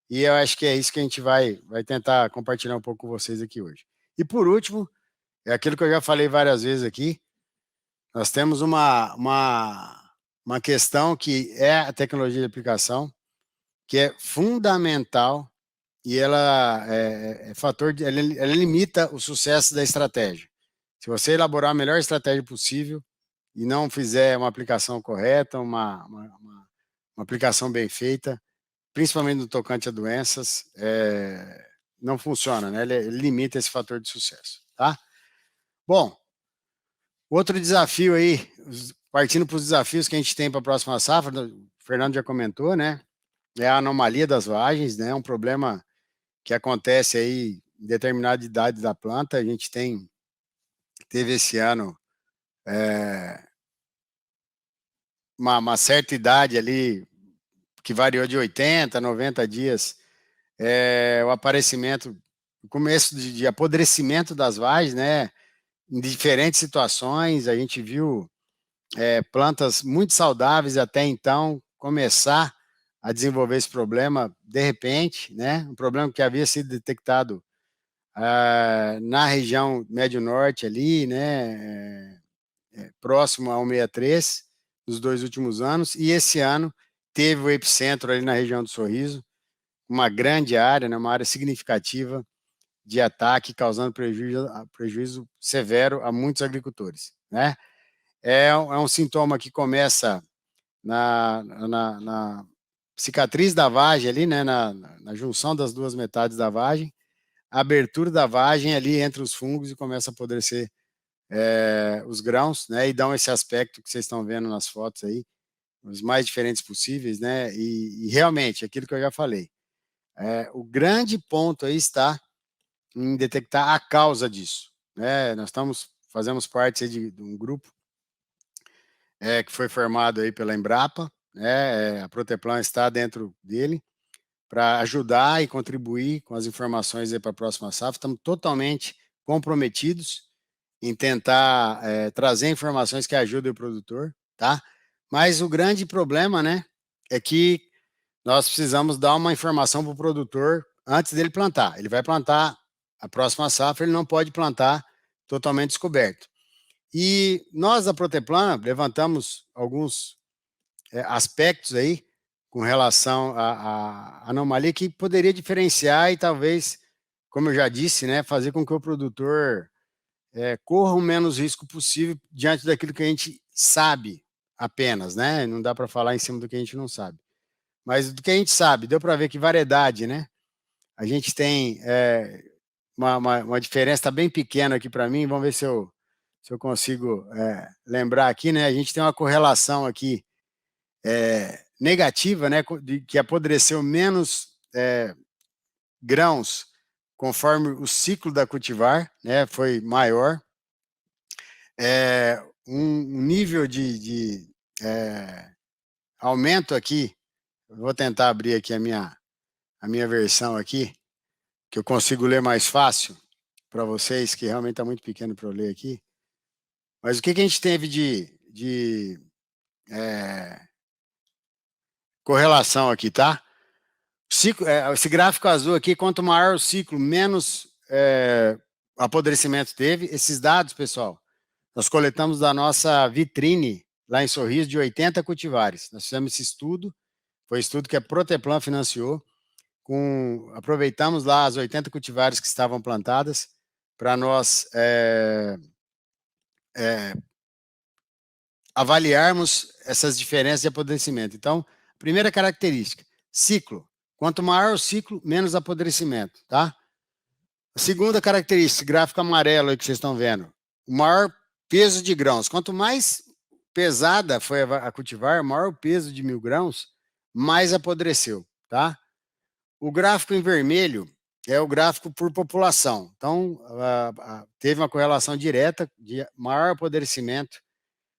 e eu acho que é isso que a gente vai tentar compartilhar um pouco com vocês aqui hoje. E por último, é aquilo que eu já falei várias vezes aqui, nós temos uma questão que é a tecnologia de aplicação, que é fundamental e ela é fator ela limita o sucesso da estratégia. Se você elaborar a melhor estratégia possível e não fizer uma aplicação correta, uma aplicação bem feita, principalmente no tocante a doenças, não funciona, né? Ele limita esse fator de sucesso, tá? Bom, outro desafio aí, partindo para os desafios que a gente tem para a próxima safra, o Fernando já comentou, né? É a anomalia das vagens, né? Um problema que acontece aí em determinada idade da planta. A gente teve esse ano uma certa idade ali, que variou de 80 a 90 dias, o aparecimento, o começo de apodrecimento das vagens, né? Em diferentes situações, a gente viu plantas muito saudáveis até então começar a desenvolver esse problema de repente, né? Um problema que havia sido detectado na região médio-norte ali, né? Próximo ao 63, nos 2 últimos anos, e esse ano teve o epicentro ali na região do Sorriso, uma grande área, né? Uma área significativa de ataque, causando prejuízo severo a muitos agricultores, né? É um sintoma que começa na cicatriz da vagem ali, né, na junção das duas metades da vagem, a abertura da vagem ali entre os fungos e começa a apodrecer os grãos, né, e dão esse aspecto que vocês estão vendo nas fotos aí, os mais diferentes possíveis, né, e realmente, aquilo que eu já falei, o grande ponto aí está em detectar a causa disso, né, nós fazemos parte de um grupo que foi formado aí pela Embrapa, né, a Proteplan está dentro dele, para ajudar e contribuir com as informações para a próxima safra. Estamos totalmente comprometidos em tentar trazer informações que ajudem o produtor, tá? Mas o grande problema, né, é que nós precisamos dar uma informação para o produtor antes dele plantar. Ele vai plantar a próxima safra, ele não pode plantar totalmente descoberto. E nós da Proteplan levantamos alguns aspectos aí com relação à anomalia que poderia diferenciar e talvez, como eu já disse, né, fazer com que o produtor corra o menos risco possível diante daquilo que a gente sabe apenas, né? Não dá para falar em cima do que a gente não sabe. Mas do que a gente sabe, deu para ver que variedade, né? A gente tem uma diferença, está bem pequena aqui para mim, vamos ver se eu consigo lembrar aqui, né? A gente tem uma correlação aqui negativa, né, que apodreceu menos grãos conforme o ciclo da cultivar, né, foi maior, um nível de aumento aqui, vou tentar abrir aqui a minha versão aqui, que eu consigo ler mais fácil para vocês, que realmente está muito pequeno para eu ler aqui, mas o que a gente teve de correlação aqui, tá? Ciclo, esse gráfico azul aqui, quanto maior o ciclo, menos apodrecimento teve. Esses dados, pessoal, nós coletamos da nossa vitrine lá em Sorriso de 80 cultivares. Nós fizemos esse estudo, foi um estudo que a Proteplan financiou, aproveitamos lá as 80 cultivares que estavam plantadas para nós avaliarmos essas diferenças de apodrecimento. Então, primeira característica, ciclo. Quanto maior o ciclo, menos apodrecimento, tá? A segunda característica, gráfico amarelo aí que vocês estão vendo, o maior peso de grãos. Quanto mais pesada foi a cultivar, maior o peso de 1.000 grãos, mais apodreceu, tá? O gráfico em vermelho é o gráfico por população. Então, teve uma correlação direta de maior apodrecimento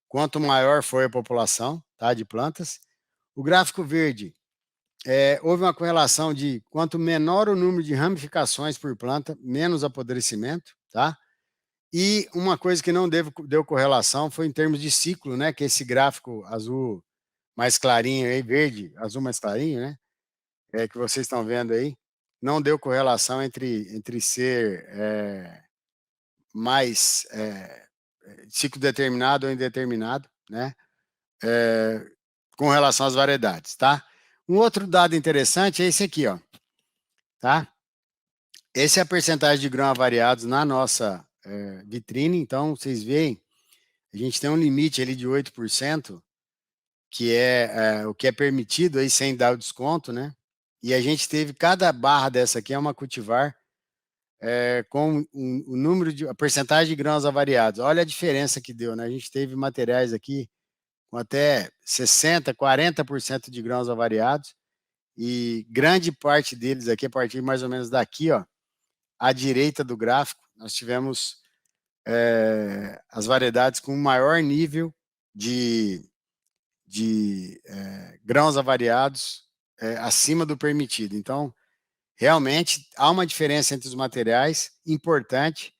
quanto maior foi a população, tá, de plantas. O gráfico verde, houve uma correlação de quanto menor o número de ramificações por planta, menos apodrecimento, tá? E uma coisa que não deu correlação foi em termos de ciclo, né? Que esse gráfico azul mais clarinho aí, verde, azul mais clarinho, né? que vocês estão vendo aí, não deu correlação entre ser mais ciclo determinado ou indeterminado, né? Com relação às variedades, tá? Um outro dado interessante é esse aqui, ó, tá? Essa é a percentagem de grãos avariados na nossa vitrine. Então, vocês veem, a gente tem um limite ali de 8%, que é o que é permitido aí sem dar o desconto, né? E a gente teve, cada barra dessa aqui é uma cultivar com o número a percentagem de grãos avariados. Olha a diferença que deu, né? A gente teve materiais aqui com até 60%, 40% de grãos avariados, e grande parte deles aqui, a partir mais ou menos daqui, ó, à direita do gráfico, nós tivemos as variedades com maior nível de grãos avariados acima do permitido. Então, realmente, há uma diferença entre os materiais importante,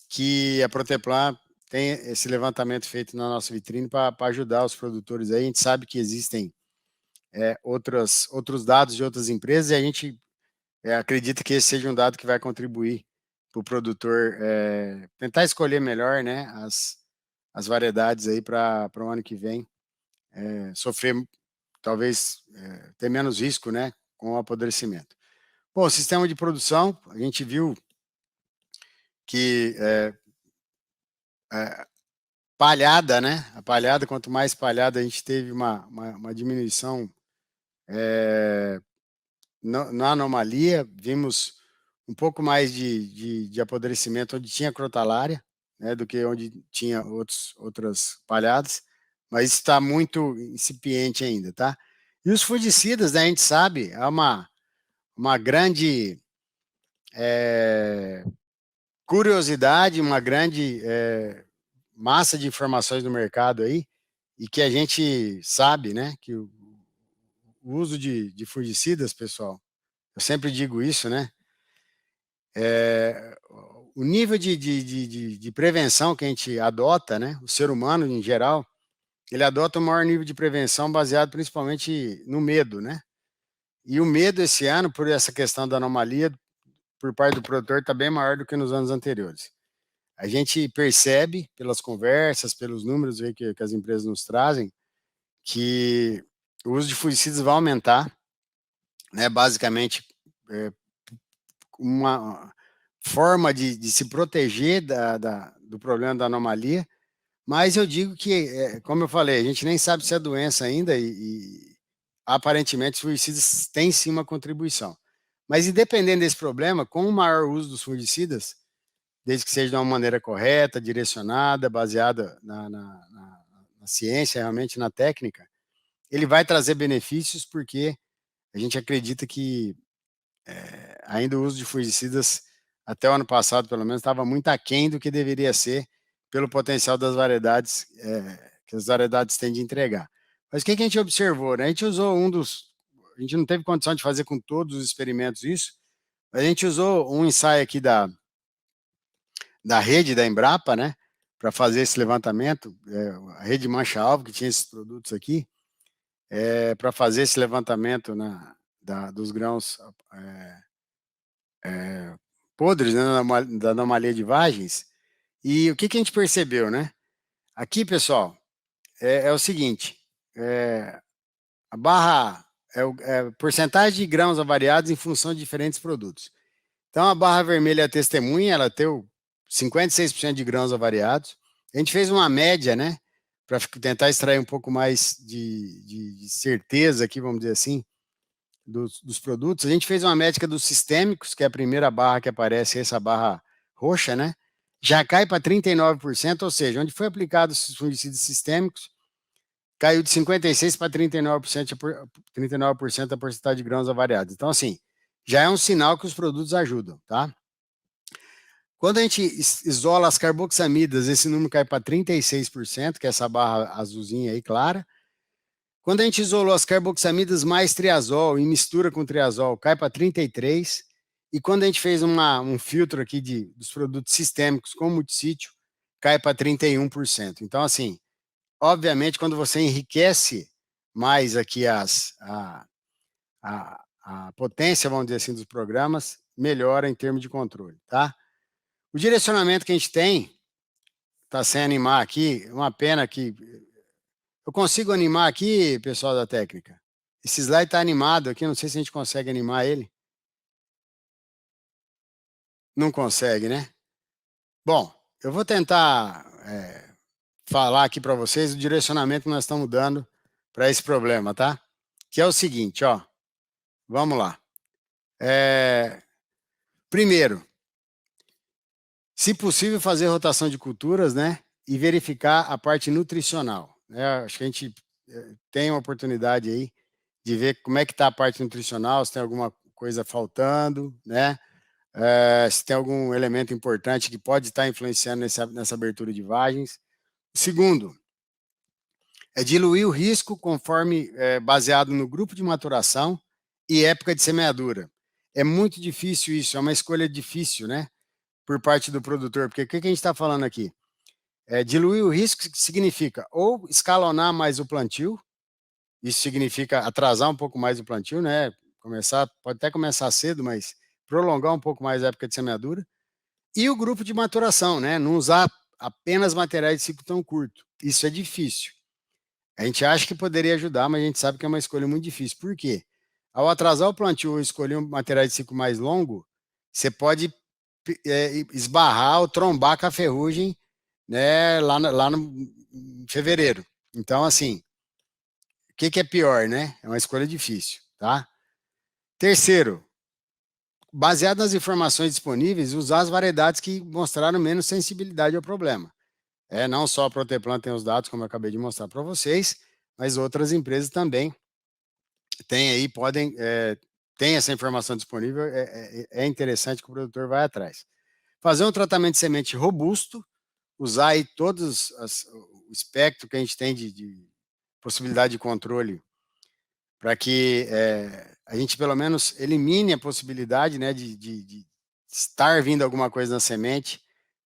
que a Proteplan tem esse levantamento feito na nossa vitrine para ajudar os produtores aí. A gente sabe que existem outros dados de outras empresas, e a gente acredita que esse seja um dado que vai contribuir para o produtor tentar escolher melhor, né, as variedades aí para o ano que vem, sofrer, talvez, ter menos risco, né, com o apodrecimento. Bom, o sistema de produção, a gente viu que palhada, né? A palhada, quanto mais palhada, a gente teve uma diminuição na anomalia. Vimos um pouco mais de apodrecimento onde tinha crotalária, né, do que onde tinha outras palhadas, mas está muito incipiente ainda, tá? E os fungicidas, né, a gente sabe, é uma grande curiosidade, uma grande massa de informações no mercado aí, e que a gente sabe, né, que o uso de fungicidas, pessoal, eu sempre digo isso, né, o nível de prevenção que a gente adota, né, o ser humano em geral, ele adota o maior nível de prevenção baseado principalmente no medo, né, e o medo esse ano, por essa questão da anomalia, por parte do produtor, está bem maior do que nos anos anteriores. A gente percebe pelas conversas, pelos números que as empresas nos trazem, que o uso de fungicidas vai aumentar, né? Basicamente, uma forma de se proteger do problema da anomalia, mas eu digo que, como eu falei, a gente nem sabe se é doença ainda e aparentemente os fungicidas têm sim uma contribuição. Mas independente desse problema, com o maior uso dos fungicidas, desde que seja de uma maneira correta, direcionada, baseada na ciência, realmente na técnica, ele vai trazer benefícios, porque a gente acredita que ainda o uso de fungicidas, até o ano passado, pelo menos, estava muito aquém do que deveria ser, pelo potencial das variedades, que as variedades têm de entregar. Mas o que a gente observou? Né? A gente usou a gente não teve condição de fazer com todos os experimentos isso, mas a gente usou um ensaio aqui da rede da Embrapa, né, para fazer esse levantamento, a rede Mancha-Alvo, que tinha esses produtos aqui, para fazer esse levantamento dos grãos podres, né, da anomalia de vagens. E o que a gente percebeu, né? Aqui, pessoal, é o seguinte, a barra é porcentagem de grãos avariados em função de diferentes produtos. Então, a barra vermelha é a testemunha, ela tem 56% de grãos avariados. A gente fez uma média, né, para tentar extrair um pouco mais de certeza aqui, vamos dizer assim, dos produtos. A gente fez uma médica dos sistêmicos, que é a primeira barra que aparece, essa barra roxa, né, já cai para 39%, ou seja, onde foi aplicado os fungicidas sistêmicos, caiu de 56% para 39% a porcentagem de grãos avariados. Então, assim, já é um sinal que os produtos ajudam, tá? Quando a gente isola as carboxamidas, esse número cai para 36%, que é essa barra azulzinha aí, clara. Quando a gente isolou as carboxamidas mais triazol e mistura com triazol, cai para 33%. E quando a gente fez um filtro aqui dos produtos sistêmicos com multissítio, cai para 31%. Então, assim, obviamente, quando você enriquece mais aqui a a potência, vamos dizer assim, dos programas melhora em termos de controle, tá? O direcionamento que a gente tem está sem animar aqui, uma pena que... Eu consigo animar aqui, pessoal da técnica? Esse slide está animado aqui, não sei se a gente consegue animar ele. Não consegue, né? Bom, eu vou tentar falar aqui para vocês o direcionamento que nós estamos dando para esse problema, tá? Que é o seguinte, ó. Vamos lá. Primeiro, se possível, fazer rotação de culturas, né? E verificar a parte nutricional. Acho que a gente tem uma oportunidade aí de ver como é que está a parte nutricional, se tem alguma coisa faltando, né? Se tem algum elemento importante que pode estar influenciando nessa abertura de vagens. Segundo, é diluir o risco conforme baseado no grupo de maturação e época de semeadura. É muito difícil isso, é uma escolha difícil, né? Por parte do produtor, porque o que a gente está falando aqui? Diluir o risco significa ou escalonar mais o plantio, isso significa atrasar um pouco mais o plantio, né? Pode até começar cedo, mas prolongar um pouco mais a época de semeadura. E o grupo de maturação, né? Não usar apenas materiais de ciclo tão curto. Isso é difícil. A gente acha que poderia ajudar, mas a gente sabe que é uma escolha muito difícil. Por quê? Ao atrasar o plantio ou escolher um material de ciclo mais longo, você pode esbarrar ou trombar com a ferrugem, né, lá no em fevereiro. Então, assim, o que é pior, né? É uma escolha difícil, tá? Terceiro, baseado nas informações disponíveis, usar as variedades que mostraram menos sensibilidade ao problema. Não só a Proteplan tem os dados, como eu acabei de mostrar para vocês, mas outras empresas também têm aí, tem essa informação disponível, é interessante que o produtor vai atrás. Fazer um tratamento de semente robusto, usar aí todos o espectro que a gente tem de possibilidade de controle para que a gente pelo menos elimine a possibilidade, né, de estar vindo alguma coisa na semente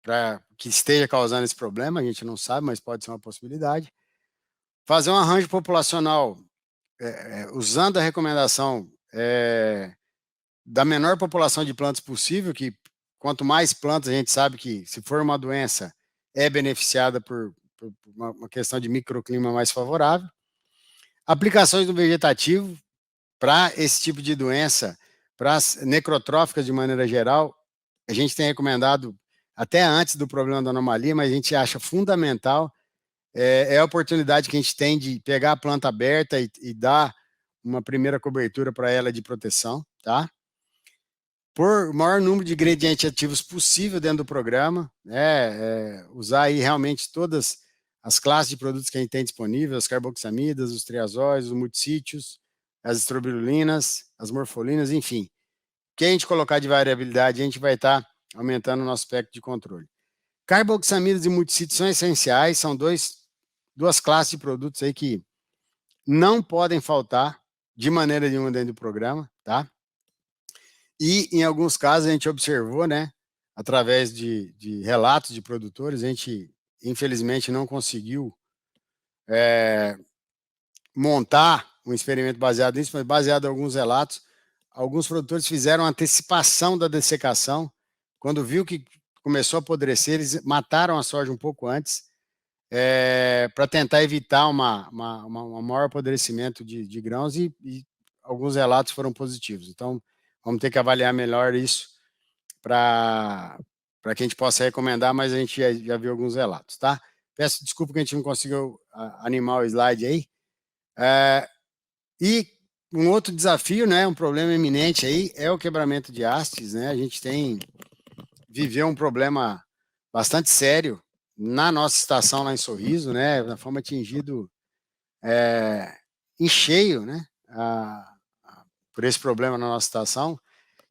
para que esteja causando esse problema, a gente não sabe, mas pode ser uma possibilidade. Fazer um arranjo populacional usando a recomendação da menor população de plantas possível, que quanto mais plantas a gente sabe que, se for uma doença, é beneficiada por uma questão de microclima mais favorável. Aplicações do vegetativo para esse tipo de doença, para as necrotróficas de maneira geral, a gente tem recomendado até antes do problema da anomalia, mas a gente acha fundamental a oportunidade que a gente tem de pegar a planta aberta e dar uma primeira cobertura para ela de proteção, tá? Por o maior número de ingredientes ativos possível dentro do programa, usar aí realmente todas as classes de produtos que a gente tem disponível, as carboxamidas, os triazóis, os multissítios, as estrobilulinas, as morfolinas, enfim. O que a gente colocar de variabilidade, a gente vai estar aumentando o nosso espectro de controle. Carboxamidas e multissítios são essenciais, são duas classes de produtos aí que não podem faltar de maneira nenhuma dentro do programa, tá? E, em alguns casos, a gente observou, né, através de relatos de produtores, a gente, infelizmente, não conseguiu montar um experimento baseado nisso, mas baseado em alguns relatos, alguns produtores fizeram antecipação da dessecação. Quando viu que começou a apodrecer, eles mataram a soja um pouco antes, para tentar evitar um maior apodrecimento de grãos, e alguns relatos foram positivos. Então, vamos ter que avaliar melhor isso para que a gente possa recomendar, mas a gente já viu alguns relatos, tá? Peço desculpa que a gente não conseguiu animar o slide aí. E um outro desafio, né, um problema eminente aí, é o quebramento de hastes, né? A gente viveu um problema bastante sério na nossa estação lá em Sorriso, né? Nós fomos atingidos em cheio, né? Por esse problema na nossa estação.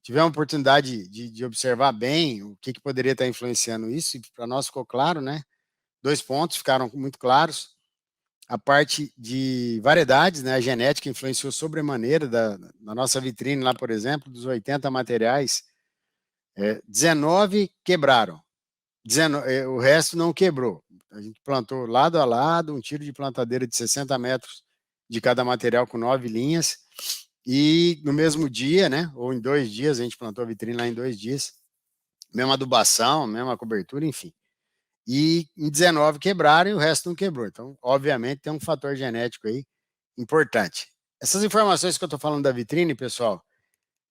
Tivemos a oportunidade de observar bem o que poderia estar influenciando isso, e para nós ficou claro, né? 2 pontos ficaram muito claros. A parte de variedades, né? A genética influenciou sobremaneira da nossa vitrine lá, por exemplo, dos 80 materiais, 19 quebraram. O resto não quebrou. A gente plantou lado a lado, um tiro de plantadeira de 60 metros de cada material com 9 linhas, e no mesmo dia, né, ou em 2 dias, a gente plantou a vitrine lá em 2 dias, mesma adubação, mesma cobertura, enfim. E em 19 quebraram e o resto não quebrou. Então, obviamente, tem um fator genético aí importante. Essas informações que eu estou falando da vitrine, pessoal,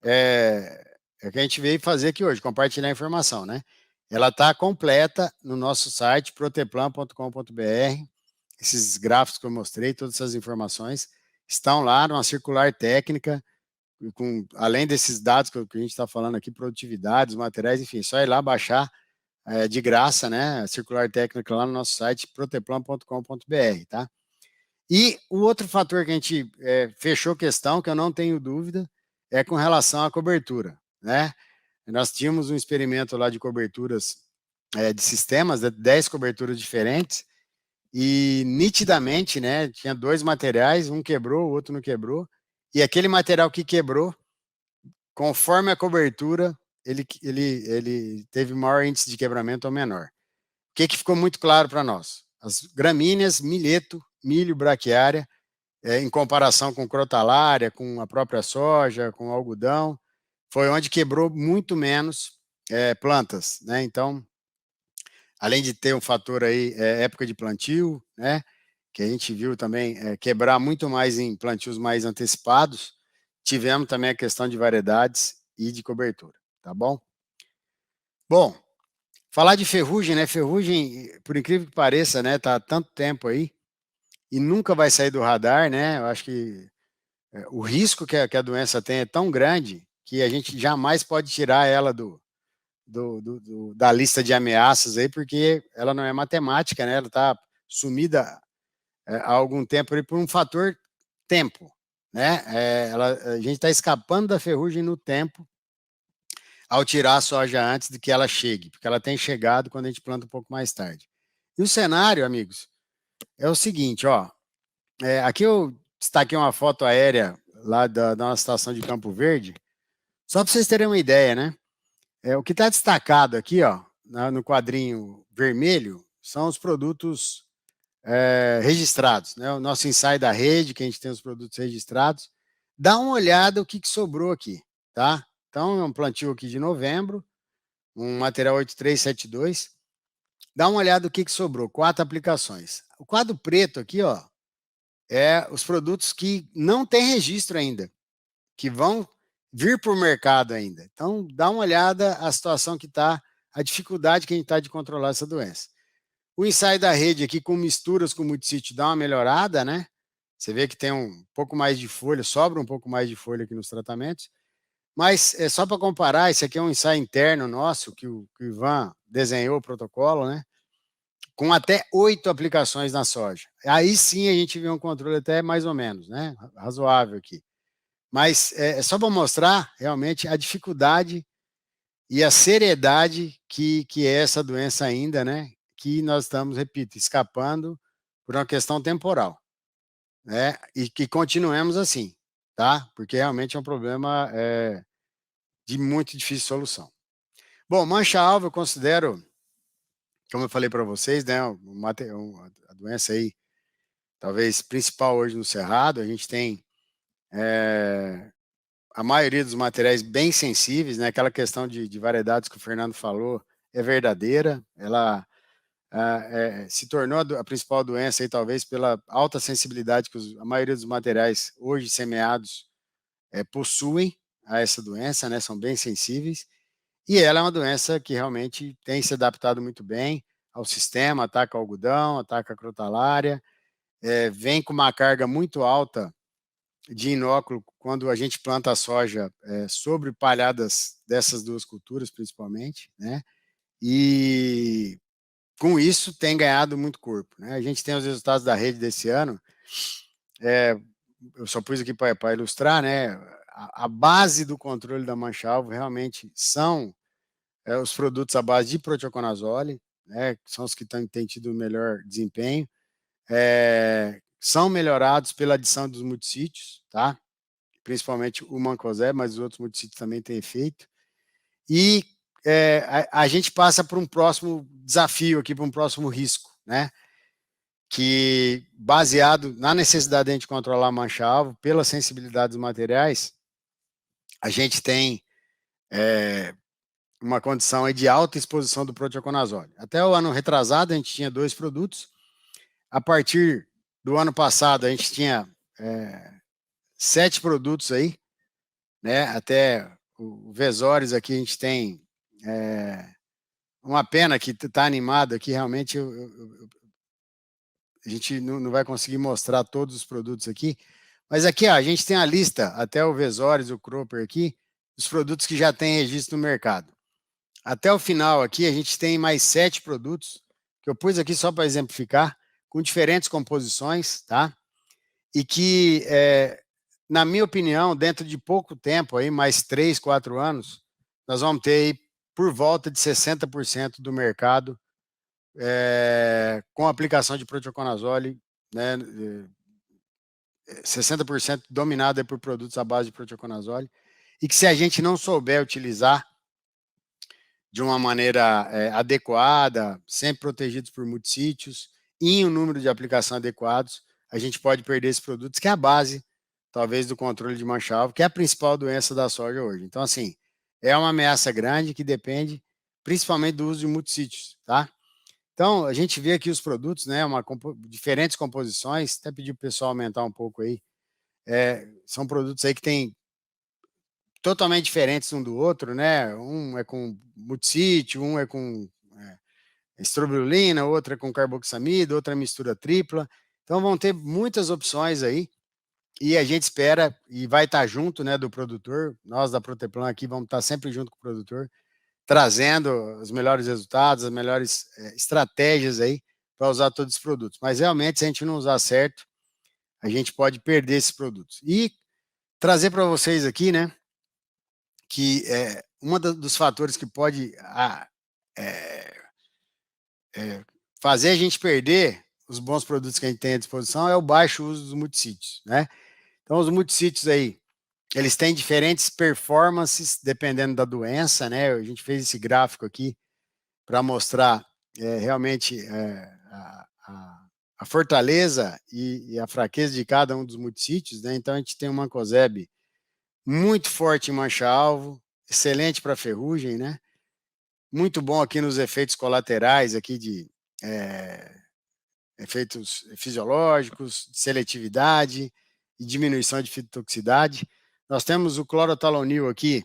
é que a gente veio fazer aqui hoje, compartilhar a informação, né? Ela está completa no nosso site, proteplan.com.br. Esses gráficos que eu mostrei, todas essas informações, estão lá numa circular técnica, além desses dados que a gente está falando aqui, produtividades, materiais, enfim, só ir lá baixar de graça, né? A circular técnica lá no nosso site, proteplan.com.br, tá? E o outro fator que a gente fechou questão, que eu não tenho dúvida, é com relação à cobertura, né? Nós tínhamos um experimento lá de coberturas de sistemas, 10 coberturas diferentes, e nitidamente, né, tinha 2 materiais, um quebrou, o outro não quebrou, e aquele material que quebrou, conforme a cobertura, ele teve maior índice de quebramento ou menor. O que ficou muito claro para nós? As gramíneas, milheto, milho, braquiária, em comparação com crotalária, com a própria soja, com algodão, foi onde quebrou muito menos plantas, né? Então, além de ter um fator aí, época de plantio, né? Que a gente viu também quebrar muito mais em plantios mais antecipados, tivemos também a questão de variedades e de cobertura, tá bom? Bom, falar de ferrugem, né? Ferrugem, por incrível que pareça, né? Tá há tanto tempo aí e nunca vai sair do radar, né? Eu acho que o risco que a doença tem é tão grande que a gente jamais pode tirar ela da lista de ameaças aí, porque ela não é matemática, né? Ela está sumida há algum tempo aí por um fator tempo, né? A gente está escapando da ferrugem no tempo ao tirar a soja antes de que ela chegue, porque ela tem chegado quando a gente planta um pouco mais tarde. E o cenário, amigos, é o seguinte, ó. Aqui eu destaquei uma foto aérea lá da nossa estação de Campo Verde, só para vocês terem uma ideia, né? O que está destacado aqui, ó, no quadrinho vermelho, são os produtos registrados, né? O nosso ensaio da rede, que a gente tem os produtos registrados. Dá uma olhada o que sobrou aqui, tá? Então, é um plantio aqui de novembro, um material 8372. Dá uma olhada o que sobrou, 4 aplicações. O quadro preto aqui, ó, os produtos que não têm registro ainda, que vão vir para o mercado ainda. Então, dá uma olhada a situação que está, a dificuldade que a gente está de controlar essa doença. O ensaio da rede aqui com misturas com multissítio dá uma melhorada, né? Você vê que tem um pouco mais de folha, sobra um pouco mais de folha aqui nos tratamentos. Mas é só para comparar, esse aqui é um ensaio interno nosso, que o Ivan desenhou o protocolo, né? Com até 8 aplicações na soja. Aí sim a gente vê um controle até mais ou menos, né? Razoável aqui. Mas é só para mostrar realmente a dificuldade e a seriedade que é essa doença ainda, né? Que nós estamos, repito, escapando por uma questão temporal, né? E que continuemos assim, tá? Porque realmente é um problema de muito difícil solução. Bom, mancha-alvo eu considero, como eu falei para vocês, né? A doença aí, talvez principal hoje no Cerrado, a gente tem a maioria dos materiais bem sensíveis, né? Aquela questão de variedades que o Fernando falou é verdadeira, ela se tornou a principal doença aí, talvez pela alta sensibilidade que a maioria dos materiais hoje semeados possuem a essa doença, né? São bem sensíveis, e ela é uma doença que realmente tem se adaptado muito bem ao sistema, ataca o algodão, ataca a crotalária, vem com uma carga muito alta de inóculo quando a gente planta a soja sobre palhadas dessas duas culturas, principalmente, né? E com isso tem ganhado muito corpo, né? A gente tem os resultados da rede desse ano, eu só pus aqui para ilustrar, né? A base do controle da mancha-alvo realmente são os produtos à base de proteoconazole, né? Que são os que têm tido o melhor desempenho, são melhorados pela adição dos multissítios, tá? Principalmente o mancozeb, mas os outros multissítios também têm efeito. E a gente passa para um próximo desafio aqui, para um próximo risco, né? que, baseado na necessidade de a gente controlar a mancha-alvo, pela sensibilidade dos materiais, a gente tem uma condição aí de alta exposição do proteoconazole. Até o ano retrasado, a gente tinha 2 produtos. A partir do ano passado, a gente tinha 7 produtos aí, né? Até o Vesores aqui, a gente tem uma pena que está animado aqui, realmente a gente não vai conseguir mostrar todos os produtos aqui, mas aqui ó, a gente tem a lista, até o Vesores, o Cropper aqui, dos produtos que já tem registro no mercado. Até o final aqui, a gente tem mais 7 produtos, que eu pus aqui só para exemplificar, com diferentes composições, tá? E que, na minha opinião, dentro de pouco tempo, aí, mais 3, 4 anos, nós vamos ter aí por volta de 60% do mercado com aplicação de proteoconazole, né, 60% dominado por produtos à base de proteoconazole, e que se a gente não souber utilizar de uma maneira adequada, sempre protegidos por multissítios, e em um número de aplicação adequados, a gente pode perder esses produtos, que é a base, talvez, do controle de mancha-alvo, que é a principal doença da soja hoje. Então, assim, é uma ameaça grande que depende principalmente do uso de multissítios, tá? Então, a gente vê aqui os produtos, né, diferentes composições, até pedir para o pessoal aumentar um pouco aí, são produtos aí que têm totalmente diferentes um do outro, né, um é com multissítio, um é com estrobilurina, outro é com carboxamida, outra mistura tripla, então vão ter muitas opções aí, e a gente espera, e vai estar junto, né, do produtor, nós da Proteplan aqui vamos estar sempre junto com o produtor, trazendo os melhores resultados, as melhores estratégias aí para usar todos os produtos. Mas realmente, se a gente não usar certo, a gente pode perder esses produtos. E trazer para vocês aqui, né, que um dos fatores que pode fazer a gente perder os bons produtos que a gente tem à disposição é o baixo uso dos multissítios, né? Então, os multissítios aí, eles têm diferentes performances dependendo da doença, né? A gente fez esse gráfico aqui para mostrar realmente a fortaleza e a fraqueza de cada um dos multissítios, né? Então, a gente tem um mancozeb muito forte em mancha-alvo, excelente para ferrugem, né? Muito bom aqui nos efeitos colaterais aqui de efeitos fisiológicos, de seletividade e diminuição de fitotoxicidade. Nós temos o clorotalonil aqui,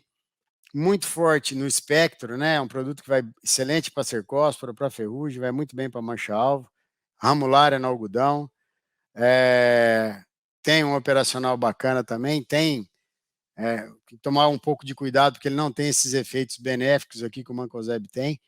muito forte no espectro, né? É um produto que vai excelente para cercóspora, para ferrugem, vai muito bem para mancha-alvo, ramulária no algodão, tem um operacional bacana também, tem que tomar um pouco de cuidado, porque ele não tem esses efeitos benéficos aqui que o mancozeb tem,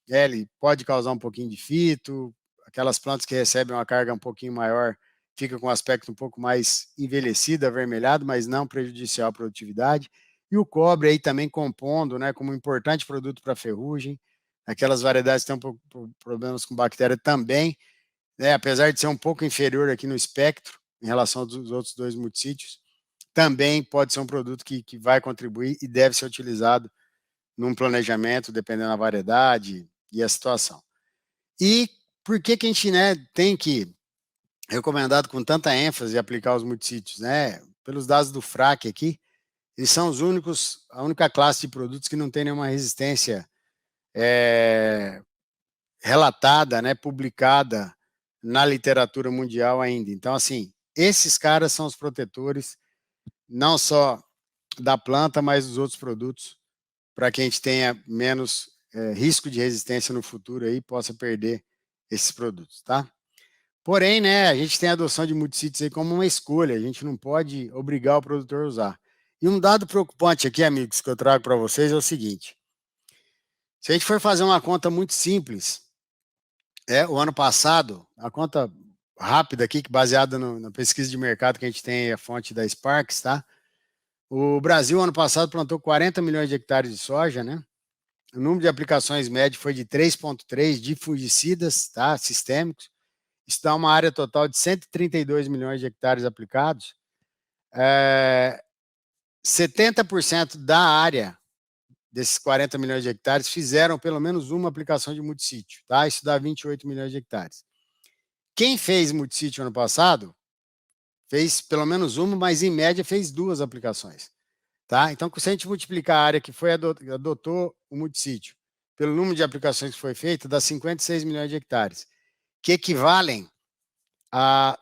ele pode causar um pouquinho de fito, aquelas plantas que recebem uma carga um pouquinho maior, fica com um aspecto um pouco mais envelhecido, avermelhado, mas não prejudicial à produtividade. E o cobre aí também compondo, né, como um importante produto para ferrugem, aquelas variedades que têm problemas com bactéria também, né, apesar de ser um pouco inferior aqui no espectro, em relação aos outros 2 multissítios, também pode ser um produto que vai contribuir e deve ser utilizado num planejamento, dependendo da variedade e a situação. E por que a gente, né, tem que recomendado com tanta ênfase aplicar os multissítios, né? Pelos dados do FRAC aqui, eles são a única classe de produtos que não tem nenhuma resistência relatada, né, publicada na literatura mundial ainda. Então, assim, esses caras são os protetores, não só da planta, mas dos outros produtos, para que a gente tenha menos risco de resistência no futuro aí, possa perder esses produtos, tá? Porém, né, a gente tem a adoção de multissítios aí como uma escolha, a gente não pode obrigar o produtor a usar. E um dado preocupante aqui, amigos, que eu trago para vocês é o seguinte: se a gente for fazer uma conta muito simples, o ano passado, a conta rápida aqui, baseada na pesquisa de mercado que a gente tem, a fonte da Sparks, tá? O Brasil, ano passado, plantou 40 milhões de hectares de soja, né? O número de aplicações médio foi de 3,3 de fungicidas, tá? Sistêmicos. Isso dá uma área total de 132 milhões de hectares aplicados. 70% da área desses 40 milhões de hectares fizeram pelo menos uma aplicação de multissítio, tá? Isso dá 28 milhões de hectares. Quem fez multissítio ano passado, fez pelo menos uma, mas em média fez 2 aplicações. Tá? Então, se a gente multiplicar a área que adotou o multissítio pelo número de aplicações que foi feito, dá 56 milhões de hectares, que equivalem a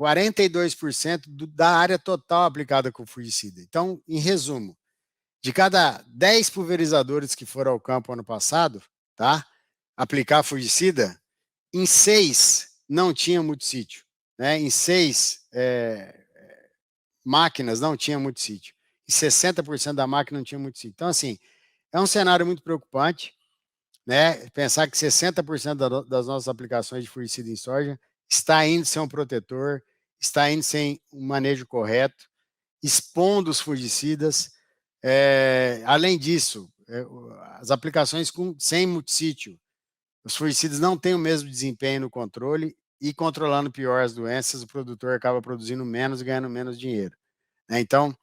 42% da área total aplicada com fungicida. Então, em resumo, de cada 10 pulverizadores que foram ao campo ano passado, tá? Aplicar fungicida, em 6 não tinha multissítio, né? Em 6 máquinas não tinha multissítio. E 60% da máquina não tinha multissítio. Então, assim, é um cenário muito preocupante, né? Pensar que 60% das nossas aplicações de fungicida em soja está indo sem um protetor, está indo sem um manejo correto, expondo os fungicidas. Além disso, as aplicações sem multissítio, os fungicidas não têm o mesmo desempenho no controle e controlando pior as doenças, o produtor acaba produzindo menos e ganhando menos dinheiro. Né? Então,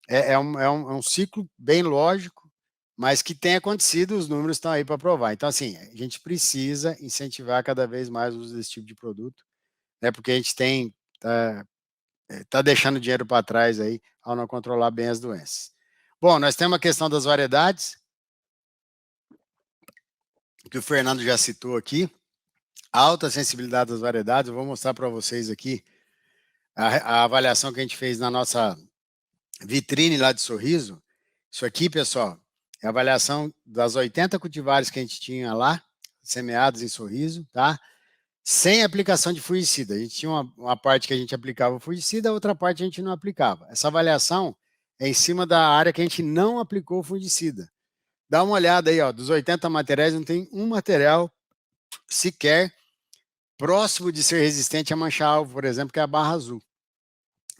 é um ciclo bem lógico, mas que tem acontecido, os números estão aí para provar. Então, assim, a gente precisa incentivar cada vez mais o uso desse tipo de produto, né, porque a gente tá deixando dinheiro para trás aí ao não controlar bem as doenças. Bom, nós temos a questão das variedades, que o Fernando já citou aqui, a alta sensibilidade das variedades. Eu vou mostrar para vocês aqui a avaliação que a gente fez na nossa vitrine lá de Sorriso. Isso aqui, pessoal, é a avaliação das 80 cultivares que a gente tinha lá, semeados em Sorriso, tá? Sem aplicação de fungicida. A gente tinha uma parte que a gente aplicava o fungicida, a outra parte a gente não aplicava. Essa avaliação é em cima da área que a gente não aplicou o fungicida. Dá uma olhada aí, ó, dos 80 materiais, não tem um material sequer próximo de ser resistente a mancha-alvo, por exemplo, que é a barra azul.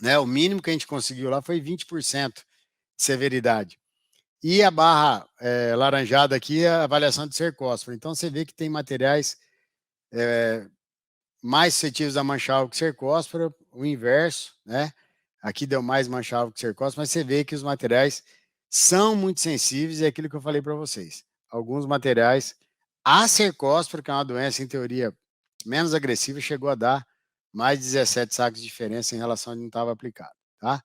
Né? O mínimo que a gente conseguiu lá foi 20% de severidade. E a barra laranjada aqui é a avaliação de cercósporo. Então, você vê que tem materiais mais suscetíveis a mancha-alvo que cercósporo, o inverso, né? Aqui deu mais mancha-alvo que cercósporo, mas você vê que os materiais são muito sensíveis, é aquilo que eu falei para vocês. Alguns materiais, a cercósporo, que é uma doença, em teoria, menos agressiva, chegou a dar mais de 17 sacos de diferença em relação a onde não estava aplicado, tá?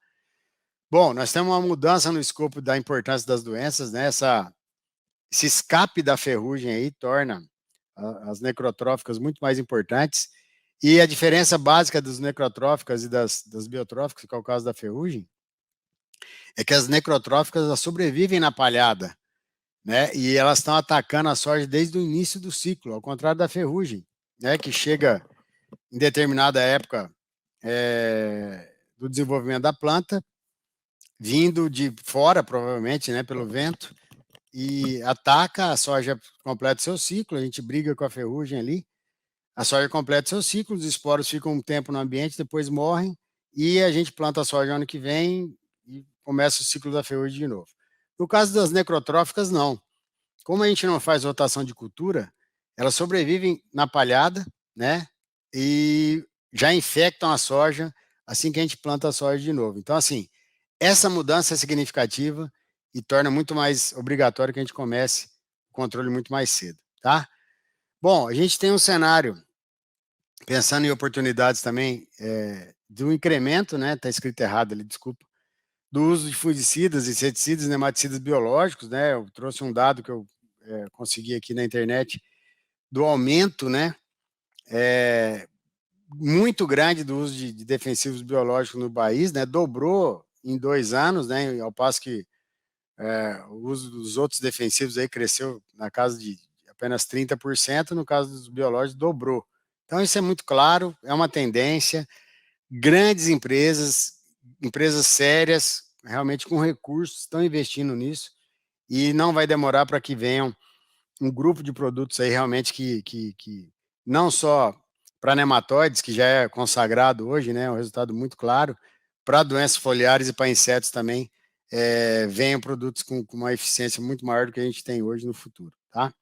Bom, nós temos uma mudança no escopo da importância das doenças, né? Esse escape da ferrugem aí torna as necrotróficas muito mais importantes. E a diferença básica das necrotróficas e das biotróficas, que é o caso da ferrugem, é que as necrotróficas elas sobrevivem na palhada, né? E elas estão atacando a soja desde o início do ciclo, ao contrário da ferrugem, né? Que chega em determinada época do desenvolvimento da planta, vindo de fora, provavelmente, né? Pelo vento, e ataca a soja, completa seu ciclo. A gente briga com a ferrugem ali. A soja completa seu ciclo, os esporos ficam um tempo no ambiente, depois morrem, e a gente planta a soja ano que vem e começa o ciclo da ferrugem de novo. No caso das necrotróficas, não. Como a gente não faz rotação de cultura, elas sobrevivem na palhada, né? E já infectam a soja assim que a gente planta a soja de novo. Então, assim, essa mudança é significativa e torna muito mais obrigatório que a gente comece o controle muito mais cedo, tá? Bom, a gente tem um cenário pensando em oportunidades também de um incremento, né? Está escrito errado ali, desculpa, do uso de fungicidas, inseticidas, nematicidas biológicos, né? Eu trouxe um dado que eu consegui aqui na internet do aumento, né? Muito grande do uso de defensivos biológicos no país, né? Dobrou em 2 anos, né? Ao passo que o uso dos outros defensivos aí cresceu na casa de apenas 30%, no caso dos biológicos dobrou. Então, isso é muito claro, é uma tendência. Grandes empresas sérias, realmente com recursos, estão investindo nisso e não vai demorar para que venham um grupo de produtos aí realmente que não só para nematóides, que já é consagrado hoje, né, um resultado muito claro, para doenças foliares e para insetos também, venham produtos com uma eficiência muito maior do que a gente tem hoje no futuro, tá?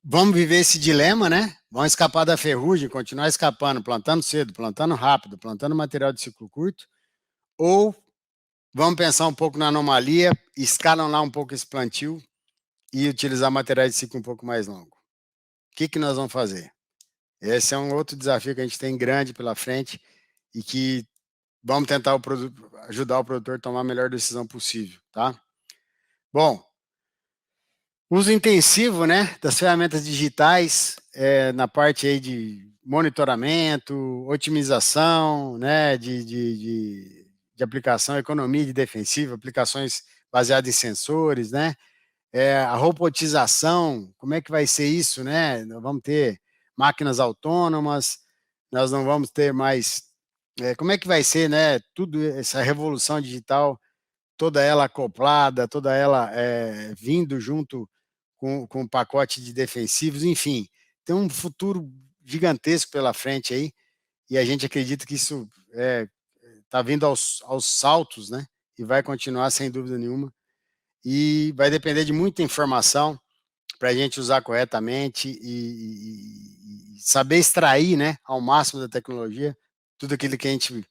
Vamos viver esse dilema, né? Vamos escapar da ferrugem, continuar escapando, plantando cedo, plantando rápido, plantando material de ciclo curto, ou vamos pensar um pouco na anomalia, escalonar um pouco esse plantio e utilizar materiais de ciclo um pouco mais longo. O que nós vamos fazer? Esse é um outro desafio que a gente tem grande pela frente e que vamos tentar ajudar o produtor a tomar a melhor decisão possível, tá? Bom, uso intensivo, né, das ferramentas digitais na parte aí de monitoramento, otimização, né, de aplicação, economia de defensiva, aplicações baseadas em sensores, né, a robotização, como é que vai ser isso, né? Nós vamos ter máquinas autônomas, nós não vamos ter mais. Como é que vai ser, né? Tudo essa revolução digital, toda ela acoplada, toda ela vindo junto com um pacote de defensivos, enfim, tem um futuro gigantesco pela frente aí, e a gente acredita que isso está vindo aos saltos, né? E vai continuar sem dúvida nenhuma. E vai depender de muita informação para a gente usar corretamente e saber extrair, né, ao máximo da tecnologia, tudo aquilo que a gente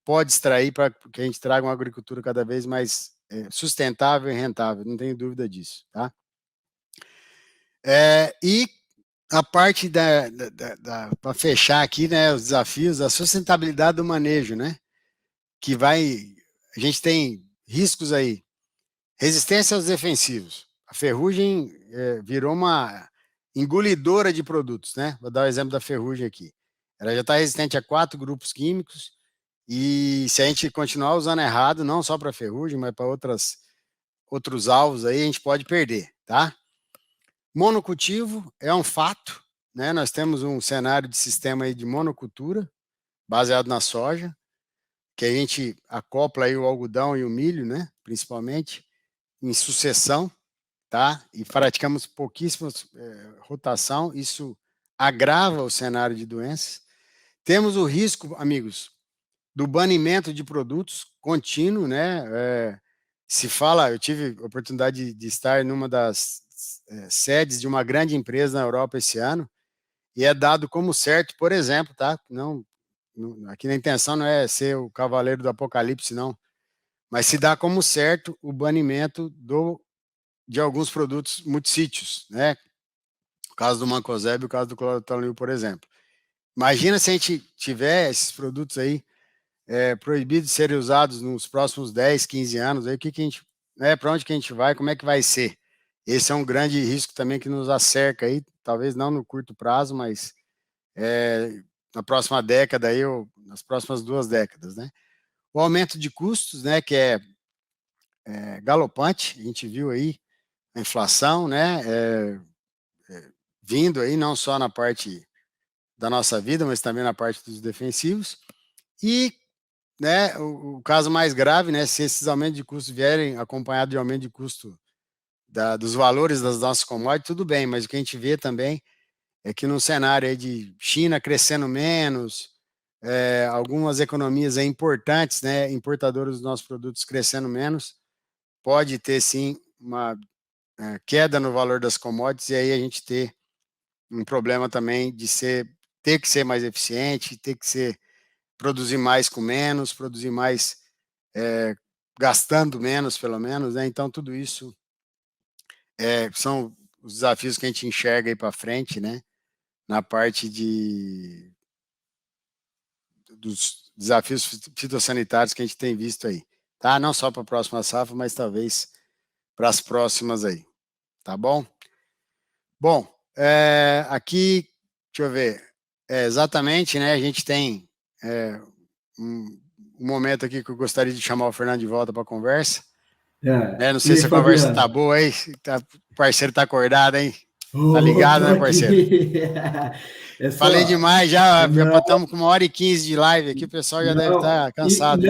pode extrair para que a gente traga uma agricultura cada vez mais sustentável e rentável, não tenho dúvida disso, tá? E a parte para fechar aqui, né, os desafios, a sustentabilidade do manejo, né, que a gente tem riscos aí, resistência aos defensivos. A ferrugem virou uma engolidora de produtos, né? Vou dar o exemplo da ferrugem aqui. Ela já está resistente a 4 grupos químicos e se a gente continuar usando errado, não só para ferrugem, mas para outros alvos aí, a gente pode perder, tá? Monocultivo é um fato, né? Nós temos um cenário de sistema aí de monocultura baseado na soja, que a gente acopla aí o algodão e o milho, né? Principalmente em sucessão, tá? E praticamos pouquíssima rotação, isso agrava o cenário de doenças. Temos o risco, amigos, do banimento de produtos contínuo, né? Se fala, eu tive a oportunidade de estar numa das sedes de uma grande empresa na Europa esse ano, e é dado como certo, por exemplo, tá? Aqui na intenção não é ser o cavaleiro do apocalipse, não, mas se dá como certo o banimento de alguns produtos multissítios, né? O caso do mancozeb e o caso do clorotanil, por exemplo. Imagina se a gente tiver esses produtos aí proibidos de serem usados nos próximos 10, 15 anos, aí que a gente, né, para onde que a gente vai, como é que vai ser? Esse é um grande risco também que nos acerca aí, talvez não no curto prazo, mas na próxima década aí, ou nas próximas 2 décadas, né? O aumento de custos, né, que é galopante, a gente viu aí a inflação, né, vindo aí não só na parte da nossa vida, mas também na parte dos defensivos. E, né, o caso mais grave, né, se esses aumentos de custo vierem acompanhados de aumento de custo dos valores das nossas commodities, tudo bem, mas o que a gente vê também é que no cenário aí de China crescendo menos, algumas economias aí importantes, né, importadoras dos nossos produtos crescendo menos, pode ter sim uma queda no valor das commodities e aí a gente ter um problema também de ter que ser mais eficiente, ter que produzir mais com menos, produzir mais gastando menos, pelo menos, né? Então, tudo isso são os desafios que a gente enxerga aí para frente, né? Na parte dos desafios fitossanitários que a gente tem visto aí, tá? Não só para a próxima safra, mas talvez para as próximas aí, tá bom? Bom, aqui, deixa eu ver, exatamente, né? A gente tem um momento aqui que eu gostaria de chamar o Fernando de volta para a conversa. Não sei se a conversa tá boa aí, o parceiro tá acordado, hein? Tá ligado, né, parceiro? Falei demais já estamos com 1h15 de live aqui, o pessoal já deve estar cansado.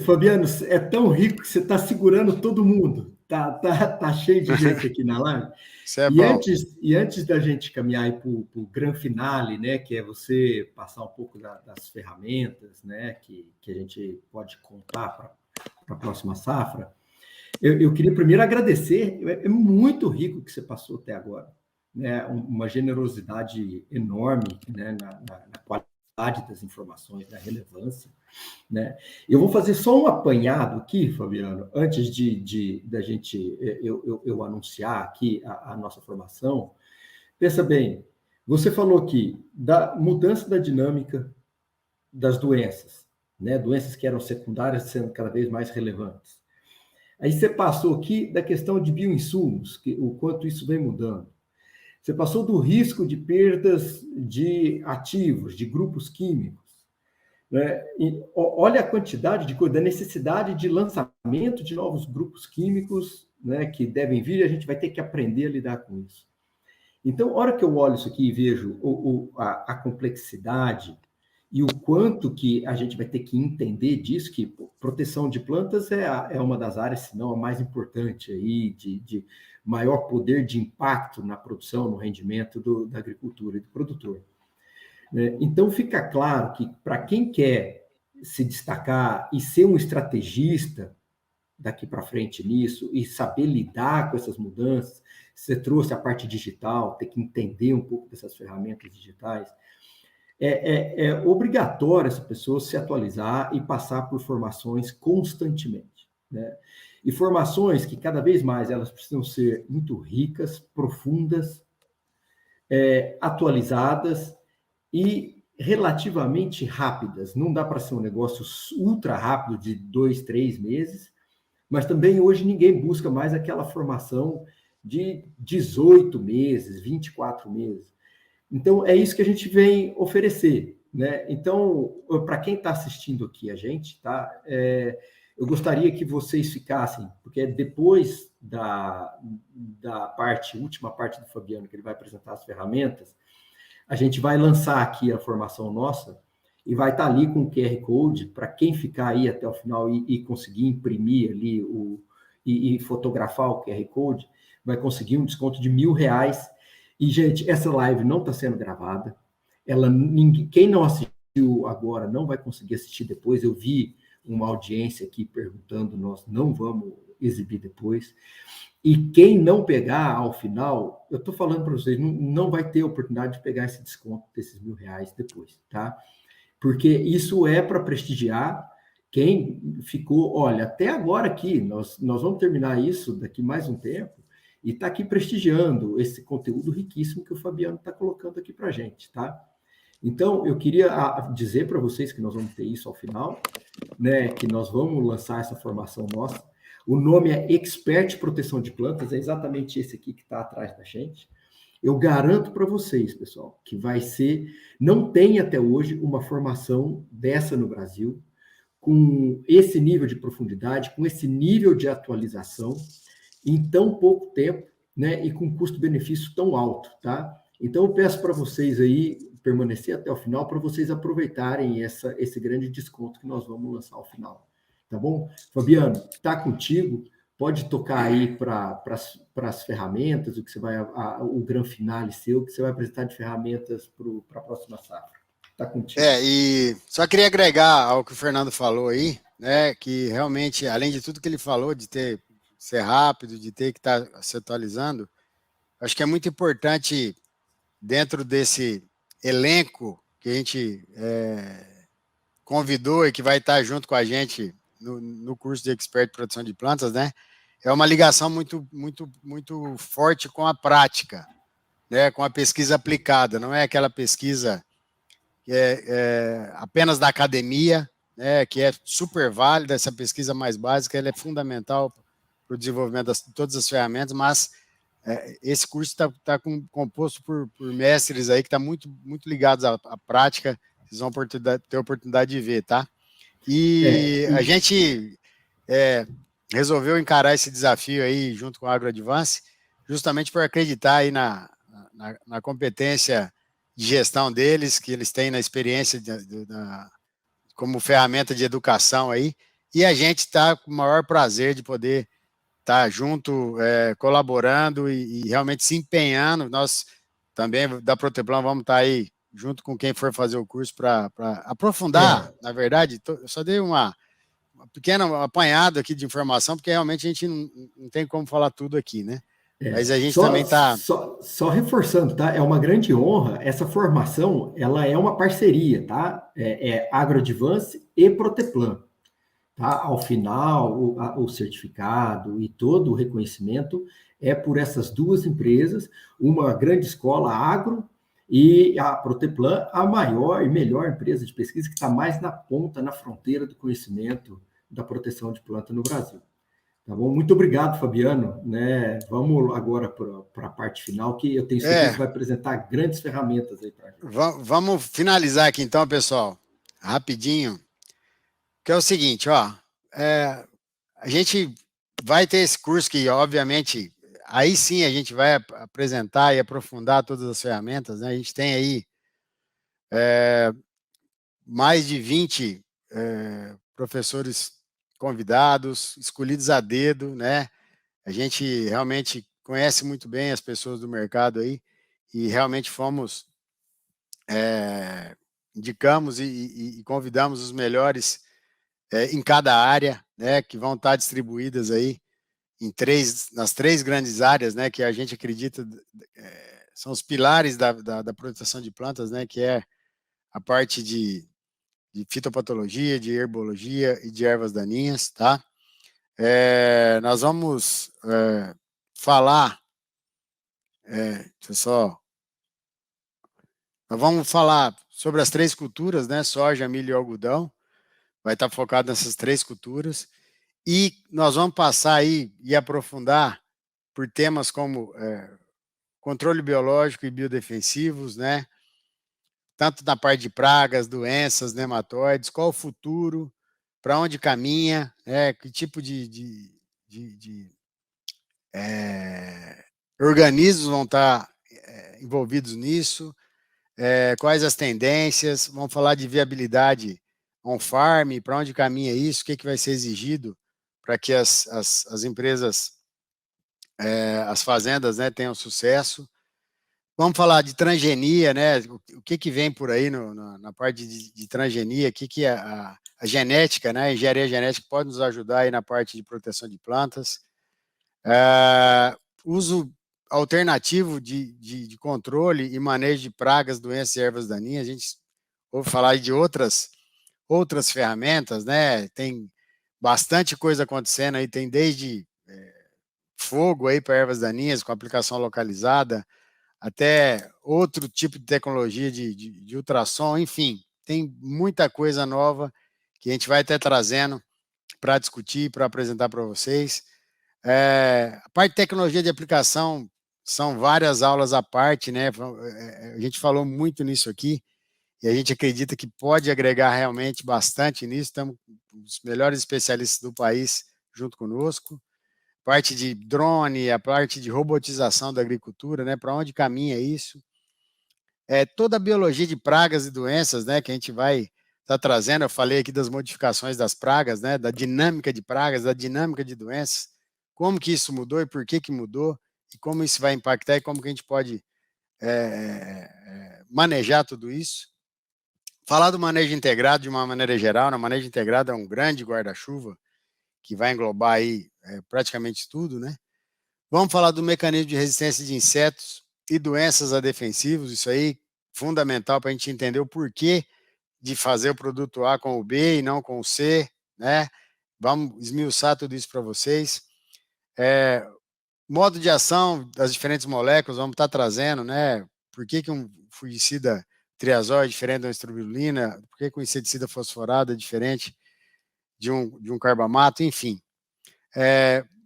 Fabiano, é tão rico que você está segurando todo mundo. Tá cheio de gente aqui na live. Isso é bom. Antes da gente caminhar para o gran finale, né, que é você passar um pouco das ferramentas, né, que a gente pode contar para a próxima safra, eu queria primeiro agradecer. É muito rico o que você passou até agora, né, uma generosidade enorme, né, na qualidade das informações, na relevância, né? Eu vou fazer só um apanhado aqui, Fabiano, antes da gente eu anunciar aqui a nossa formação. Pensa bem, Você falou aqui da mudança da dinâmica das doenças, né? Doenças que eram secundárias sendo cada vez mais relevantes. Aí você passou aqui da questão de bioinsumos, o quanto isso vem mudando. Você passou do risco de perdas de ativos, de grupos químicos. Né? E olha a quantidade de coisa, da necessidade de lançamento de novos grupos químicos, né, que devem vir, e a gente vai ter que aprender a lidar com isso. Então, a hora que eu olho isso aqui e vejo a complexidade e o quanto que a gente vai ter que entender disso, que proteção de plantas é uma das áreas, se não a mais importante aí, de maior poder de impacto na produção, no rendimento da agricultura e do produtor. Então, fica claro que para quem quer se destacar e ser um estrategista daqui para frente nisso e saber lidar com essas mudanças, você trouxe a parte digital, ter que entender um pouco dessas ferramentas digitais, é obrigatório essa pessoa se atualizar e passar por formações constantemente, né? E formações que cada vez mais elas precisam ser muito ricas, profundas, atualizadas e relativamente rápidas. Não dá para ser um negócio ultra rápido de 2, 3 meses, mas também hoje ninguém busca mais aquela formação de 18 meses, 24 meses. Então, é isso que a gente vem oferecer, né? Então, para quem está assistindo aqui a gente, tá? Eu gostaria que vocês ficassem, porque depois da última parte do Fabiano, que ele vai apresentar as ferramentas, a gente vai lançar aqui a formação nossa e vai estar ali com o QR Code para quem ficar aí até o final e conseguir imprimir ali e fotografar o QR Code, vai conseguir um desconto de R$1.000. E, gente, essa live não está sendo gravada. Quem não assistiu agora não vai conseguir assistir depois. Eu vi uma audiência aqui perguntando, nós não vamos exibir depois. E quem não pegar ao final, eu estou falando para vocês, não vai ter oportunidade de pegar esse desconto desses R$1.000 depois, tá? Porque isso é para prestigiar quem ficou, olha, até agora aqui, nós vamos terminar isso daqui mais um tempo, e está aqui prestigiando esse conteúdo riquíssimo que o Fabiano está colocando aqui para a gente, tá? Então, eu queria dizer para vocês que nós vamos ter isso ao final, né, que nós vamos lançar essa formação nossa. O nome é Expert Proteção de Plantas, é exatamente esse aqui que está atrás da gente. Eu garanto para vocês, pessoal, que vai ser... Não tem até hoje uma formação dessa no Brasil, com esse nível de profundidade, com esse nível de atualização, em tão pouco tempo, né, e com custo-benefício tão alto, tá? Então, eu peço para vocês aí permanecer até o final, para vocês aproveitarem esse grande desconto que nós vamos lançar ao final, tá bom? Fabiano, está contigo, pode tocar aí para as ferramentas, o que você vai, o gran finale seu, que você vai apresentar de ferramentas para a próxima safra. Está contigo. E só queria agregar ao que o Fernando falou aí, né, que realmente, além de tudo que ele falou, de ser rápido, de ter que estar se atualizando, acho que é muito importante, dentro desse elenco que a gente convidou e que vai estar junto com a gente no curso de Expert de Produção de Plantas, né, é uma ligação muito, muito, muito forte com a prática, né, com a pesquisa aplicada, não é aquela pesquisa que é apenas da academia, né, que é super válida, essa pesquisa mais básica, ela é fundamental para o desenvolvimento de todas as ferramentas, mas esse curso está composto por mestres aí que estão muito, muito ligados à prática, vocês vão ter a oportunidade de ver, tá? E a gente resolveu encarar esse desafio aí junto com a AgroAdvance, justamente por acreditar aí na competência de gestão deles, que eles têm na experiência como ferramenta de educação aí, e a gente está com o maior prazer de poder estar junto, colaborando e realmente se empenhando. Nós também, da Proteplan, vamos estar aí junto com quem for fazer o curso para aprofundar, na verdade. Eu só dei uma pequena apanhado aqui de informação, porque realmente a gente não tem como falar tudo aqui, né? Mas a gente também está... Só reforçando, tá? É uma grande honra. Essa formação, ela é uma parceria, tá? AgroAdvance e Proteplan. Tá? Ao final, o certificado e todo o reconhecimento é por essas duas empresas, uma grande escola agro E a Proteplan, a maior e melhor empresa de pesquisa que está mais na ponta, na fronteira do conhecimento da proteção de planta no Brasil. Tá bom? Muito obrigado, Fabiano. Né? Vamos agora para a parte final, que eu tenho certeza que vai apresentar grandes ferramentas aí para a gente. Vamos finalizar aqui então, pessoal, rapidinho, que é o seguinte, ó, a gente vai ter esse curso que, obviamente, aí sim a gente vai apresentar e aprofundar todas as ferramentas, né? A gente tem aí mais de 20 professores convidados, escolhidos a dedo, né? A gente realmente conhece muito bem as pessoas do mercado aí e realmente indicamos e convidamos os melhores em cada área, né? Que vão estar distribuídas aí nas três grandes áreas, né? Que a gente acredita são os pilares da proteção de plantas, né? Que é a parte de fitopatologia, de herbologia e de ervas daninhas, tá? Nós vamos falar, nós vamos falar sobre as três culturas, né? Soja, milho e algodão. Vai estar focado nessas três culturas. E nós vamos passar aí e aprofundar por temas como controle biológico e biodefensivos, né? Tanto na parte de pragas, doenças, nematóides, qual o futuro, para onde caminha, que tipo de organismos vão estar envolvidos nisso, quais as tendências, vamos falar de viabilidade on-farm, para onde caminha isso, o que vai ser exigido para que as empresas, as fazendas, né, tenham sucesso. Vamos falar de transgenia, né? O que vem por aí na parte de transgenia, o que a genética, né? A engenharia genética pode nos ajudar aí na parte de proteção de plantas. Uso alternativo de controle e manejo de pragas, doenças e ervas daninhas. A gente ouve falar de outras ferramentas, né? Tem bastante coisa acontecendo aí, tem desde fogo aí para ervas daninhas com aplicação localizada, até outro tipo de tecnologia de ultrassom, enfim, tem muita coisa nova que a gente vai até trazendo para discutir, para apresentar para vocês. A parte de tecnologia de aplicação são várias aulas à parte, né? A gente falou muito nisso aqui e a gente acredita que pode agregar realmente bastante nisso. Estamos com os melhores especialistas do país junto conosco. Parte de drone, a parte de robotização da agricultura, né? Para onde caminha isso? Toda a biologia de pragas e doenças, né? Que a gente vai estar trazendo. Eu falei aqui das modificações das pragas, né? Da dinâmica de pragas, da dinâmica de doenças. Como que isso mudou e por que mudou e como isso vai impactar e como que a gente pode manejar tudo isso. Falar do manejo integrado de uma maneira geral, né? O manejo integrado é um grande guarda-chuva que vai englobar aí praticamente tudo, né? Vamos falar do mecanismo de resistência de insetos e doenças a defensivos, isso aí fundamental para a gente entender o porquê de fazer o produto A com o B e não com o C, né? Vamos esmiuçar tudo isso para vocês. Modo de ação das diferentes moléculas, vamos estar trazendo, né? Por que um fungicida triazol é diferente de uma estrobilina? Por que um inseticida fosforado é diferente de um carbamato? Enfim.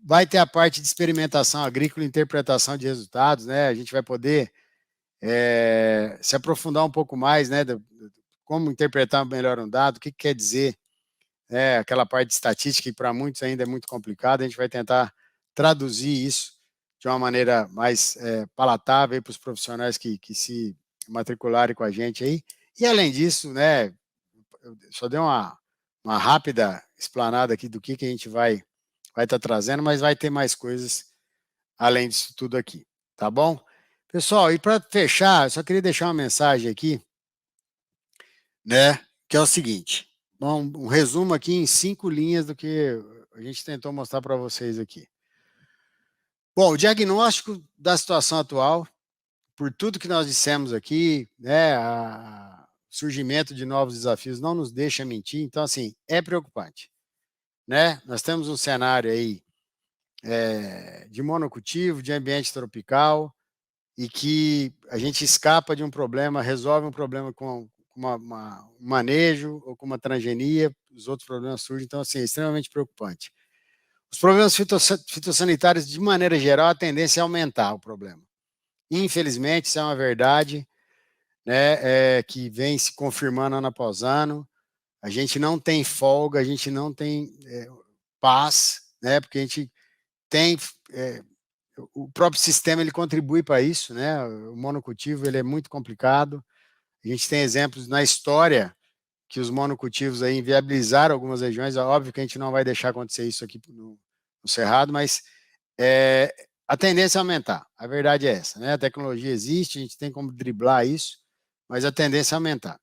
Vai ter a parte de experimentação agrícola e interpretação de resultados, né? A gente vai poder se aprofundar um pouco mais, né? Como interpretar melhor um dado, o que quer dizer, aquela parte de estatística que para muitos ainda é muito complicada. A gente vai tentar traduzir isso de uma maneira mais palatável para os profissionais que se matricularem com a gente aí. E além disso, né? Eu só dei uma rápida explanada aqui do que a gente vai estar trazendo, mas vai ter mais coisas além disso tudo aqui, tá bom? Pessoal, e para fechar, eu só queria deixar uma mensagem aqui, né, que é o seguinte, um resumo aqui em 5 linhas do que a gente tentou mostrar para vocês aqui. Bom, o diagnóstico da situação atual, por tudo que nós dissemos aqui, né, o surgimento de novos desafios não nos deixa mentir, então, assim, é preocupante, né? Nós temos um cenário aí de monocultivo, de ambiente tropical, e que a gente escapa de um problema, resolve um problema com um manejo ou com uma transgenia, os outros problemas surgem, então, assim, é extremamente preocupante. Os problemas fitossanitários, de maneira geral, a tendência é aumentar o problema. Infelizmente, isso é uma verdade, né, que vem se confirmando ano após ano. A gente não tem folga, a gente não tem paz, né, porque a gente tem... o próprio sistema ele contribui para isso, né? O monocultivo ele é muito complicado. A gente tem exemplos na história que os monocultivos aí inviabilizaram algumas regiões. É óbvio que a gente não vai deixar acontecer isso aqui no Cerrado, mas a tendência é aumentar. A verdade é essa, né? A tecnologia existe, a gente tem como driblar isso, mas a tendência é aumentar.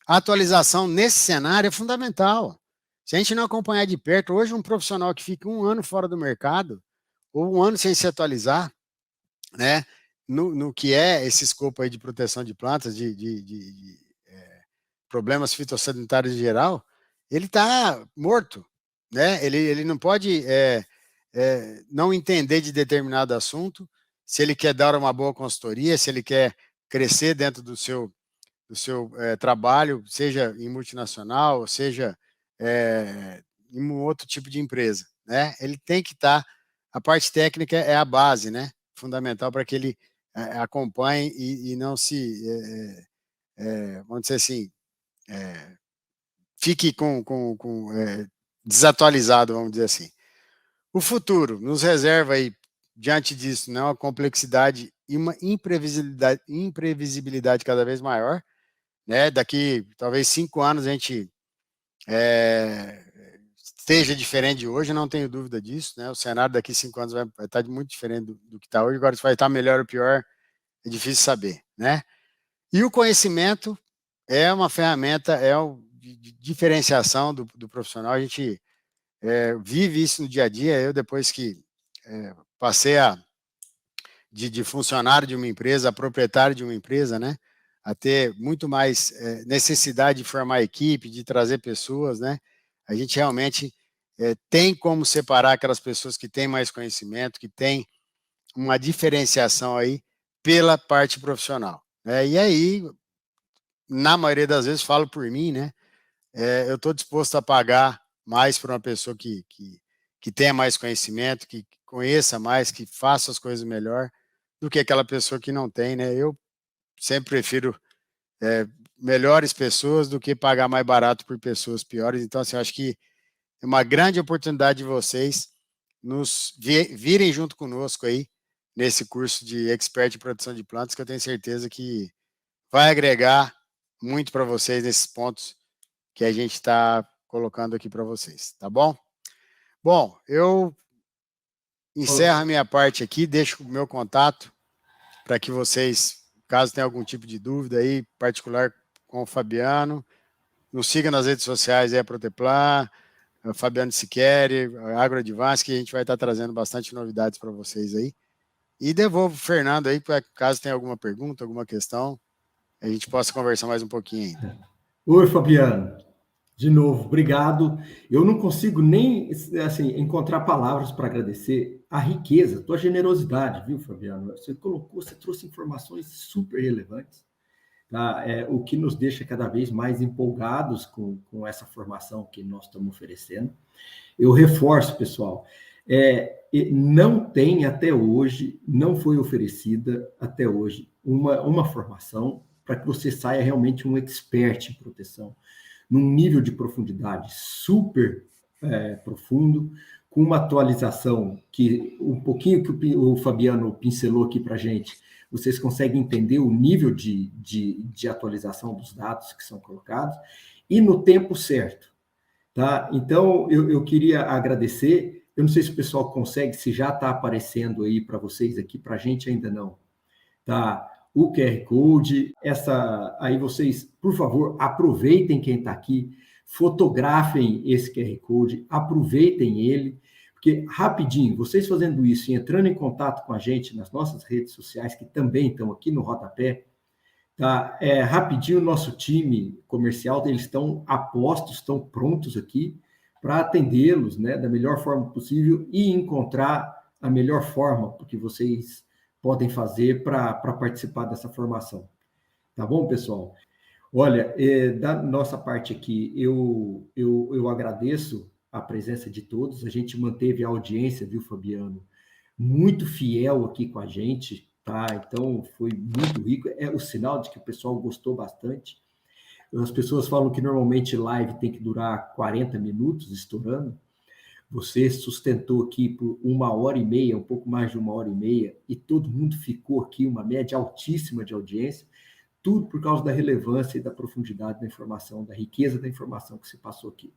A atualização nesse cenário é fundamental. Se a gente não acompanhar de perto, hoje um profissional que fica 1 ano fora do mercado, ou 1 ano sem se atualizar, né, no que é esse escopo aí de proteção de plantas, de problemas fitossanitários em geral, ele está morto, né? Ele não pode não entender de determinado assunto, se ele quer dar uma boa consultoria, se ele quer crescer dentro do seu trabalho, seja em multinacional, seja em um outro tipo de empresa, né? Ele tem que estar... A parte técnica é a base, né? Fundamental para que ele acompanhe e não se, vamos dizer assim, fique desatualizado, vamos dizer assim. O futuro nos reserva aí, diante disso, né, uma complexidade e uma imprevisibilidade cada vez maior, né? Daqui, talvez, 5 anos a gente esteja diferente de hoje, não tenho dúvida disso, né? O cenário daqui 5 anos vai estar muito diferente do que está hoje. Agora, se vai estar melhor ou pior, é difícil saber, né? E o conhecimento é uma ferramenta, de diferenciação do profissional. A gente vive isso no dia a dia. Eu, depois que passei de funcionário de uma empresa a proprietário de uma empresa, né, a ter muito mais necessidade de formar equipe, de trazer pessoas, né, a gente realmente tem como separar aquelas pessoas que têm mais conhecimento, que têm uma diferenciação aí pela parte profissional, né? E aí, na maioria das vezes, falo por mim, né, eu estou disposto a pagar mais para uma pessoa que tenha mais conhecimento, que conheça mais, que faça as coisas melhor, do que aquela pessoa que não tem, né? Eu sempre prefiro melhores pessoas do que pagar mais barato por pessoas piores. Então, assim, eu acho que é uma grande oportunidade de vocês virem junto conosco aí nesse curso de Expert em Produção de Plantas, que eu tenho certeza que vai agregar muito para vocês nesses pontos que a gente está colocando aqui para vocês, tá bom? Bom, eu encerro a minha parte aqui, deixo o meu contato para que vocês, caso tenham algum tipo de dúvida aí, particular com o Fabiano, nos siga nas redes sociais, a Proteplan, Fabiano Siqueri, AgroAdvance, que a gente vai estar trazendo bastante novidades para vocês aí. E devolvo o Fernando aí, para caso tenha alguma pergunta, alguma questão, a gente possa conversar mais um pouquinho ainda. Oi, Fabiano. De novo, obrigado. Eu não consigo nem assim encontrar palavras para agradecer a riqueza, tua generosidade, viu, Fabiano? Você trouxe informações super relevantes, tá? O que nos deixa cada vez mais empolgados com essa formação que nós estamos oferecendo. Eu reforço, pessoal, não tem até hoje, não foi oferecida até hoje uma formação para que você saia realmente um expert em proteção, num nível de profundidade super profundo, com uma atualização que um pouquinho que o Fabiano pincelou aqui para a gente, vocês conseguem entender o nível de atualização dos dados que são colocados, e no tempo certo. Tá? Então, eu queria agradecer, eu não sei se o pessoal consegue, se já está aparecendo aí para vocês aqui, para a gente ainda não. Tá? O QR Code, aí vocês, por favor, aproveitem quem está aqui, fotografem esse QR Code, aproveitem ele, porque rapidinho, vocês fazendo isso e entrando em contato com a gente nas nossas redes sociais, que também estão aqui no rodapé, tá? Rapidinho, o nosso time comercial, eles estão apostos, estão prontos aqui para atendê-los, né, da melhor forma possível e encontrar a melhor forma, porque vocês podem fazer para participar dessa formação. Tá bom, pessoal? Olha, da nossa parte aqui, eu agradeço a presença de todos. A gente manteve a audiência, viu, Fabiano? Muito fiel aqui com a gente, tá? Então, foi muito rico. É o sinal de que o pessoal gostou bastante. As pessoas falam que normalmente live tem que durar 40 minutos, estourando. Você sustentou aqui por 1h30, um pouco mais de 1h30, e todo mundo ficou aqui, uma média altíssima de audiência, tudo por causa da relevância e da profundidade da informação, da riqueza da informação que se passou aqui.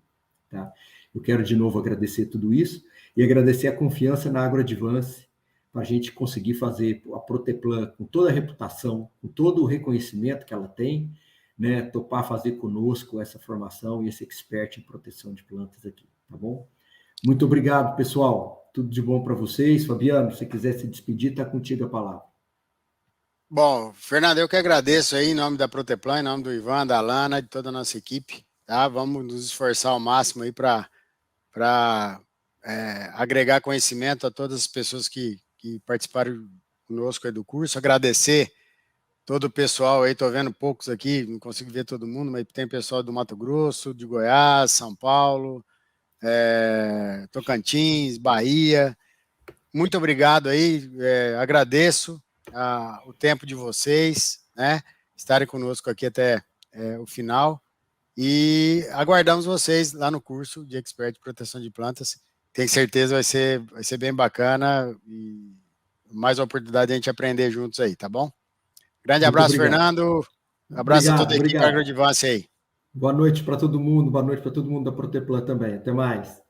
Tá? Eu quero de novo agradecer tudo isso e agradecer a confiança na AgroAdvance para a gente conseguir fazer a Proteplan com toda a reputação, com todo o reconhecimento que ela tem, né, topar fazer conosco essa formação e esse expert em proteção de plantas aqui, tá bom? Muito obrigado, pessoal. Tudo de bom para vocês. Fabiano, se você quiser se despedir, está contigo a palavra. Bom, Fernando, eu que agradeço aí em nome da Proteplan, em nome do Ivan, da Alana, de toda a nossa equipe, tá? Vamos nos esforçar ao máximo aí para agregar conhecimento a todas as pessoas que participaram conosco aí do curso. Agradecer todo o pessoal aí, estou vendo poucos aqui, não consigo ver todo mundo, mas tem pessoal do Mato Grosso, de Goiás, São Paulo, Tocantins, Bahia. Muito obrigado aí, agradeço o tempo de vocês, né, estarem conosco aqui até o final, e aguardamos vocês lá no curso de Expert de Proteção de Plantas. Tenho certeza vai ser bem bacana e mais uma oportunidade de a gente aprender juntos aí, tá bom? Grande abraço, Fernando. Abraço a toda a equipe AgroAdvance aí. Boa noite para todo mundo da Proteplan também. Até mais.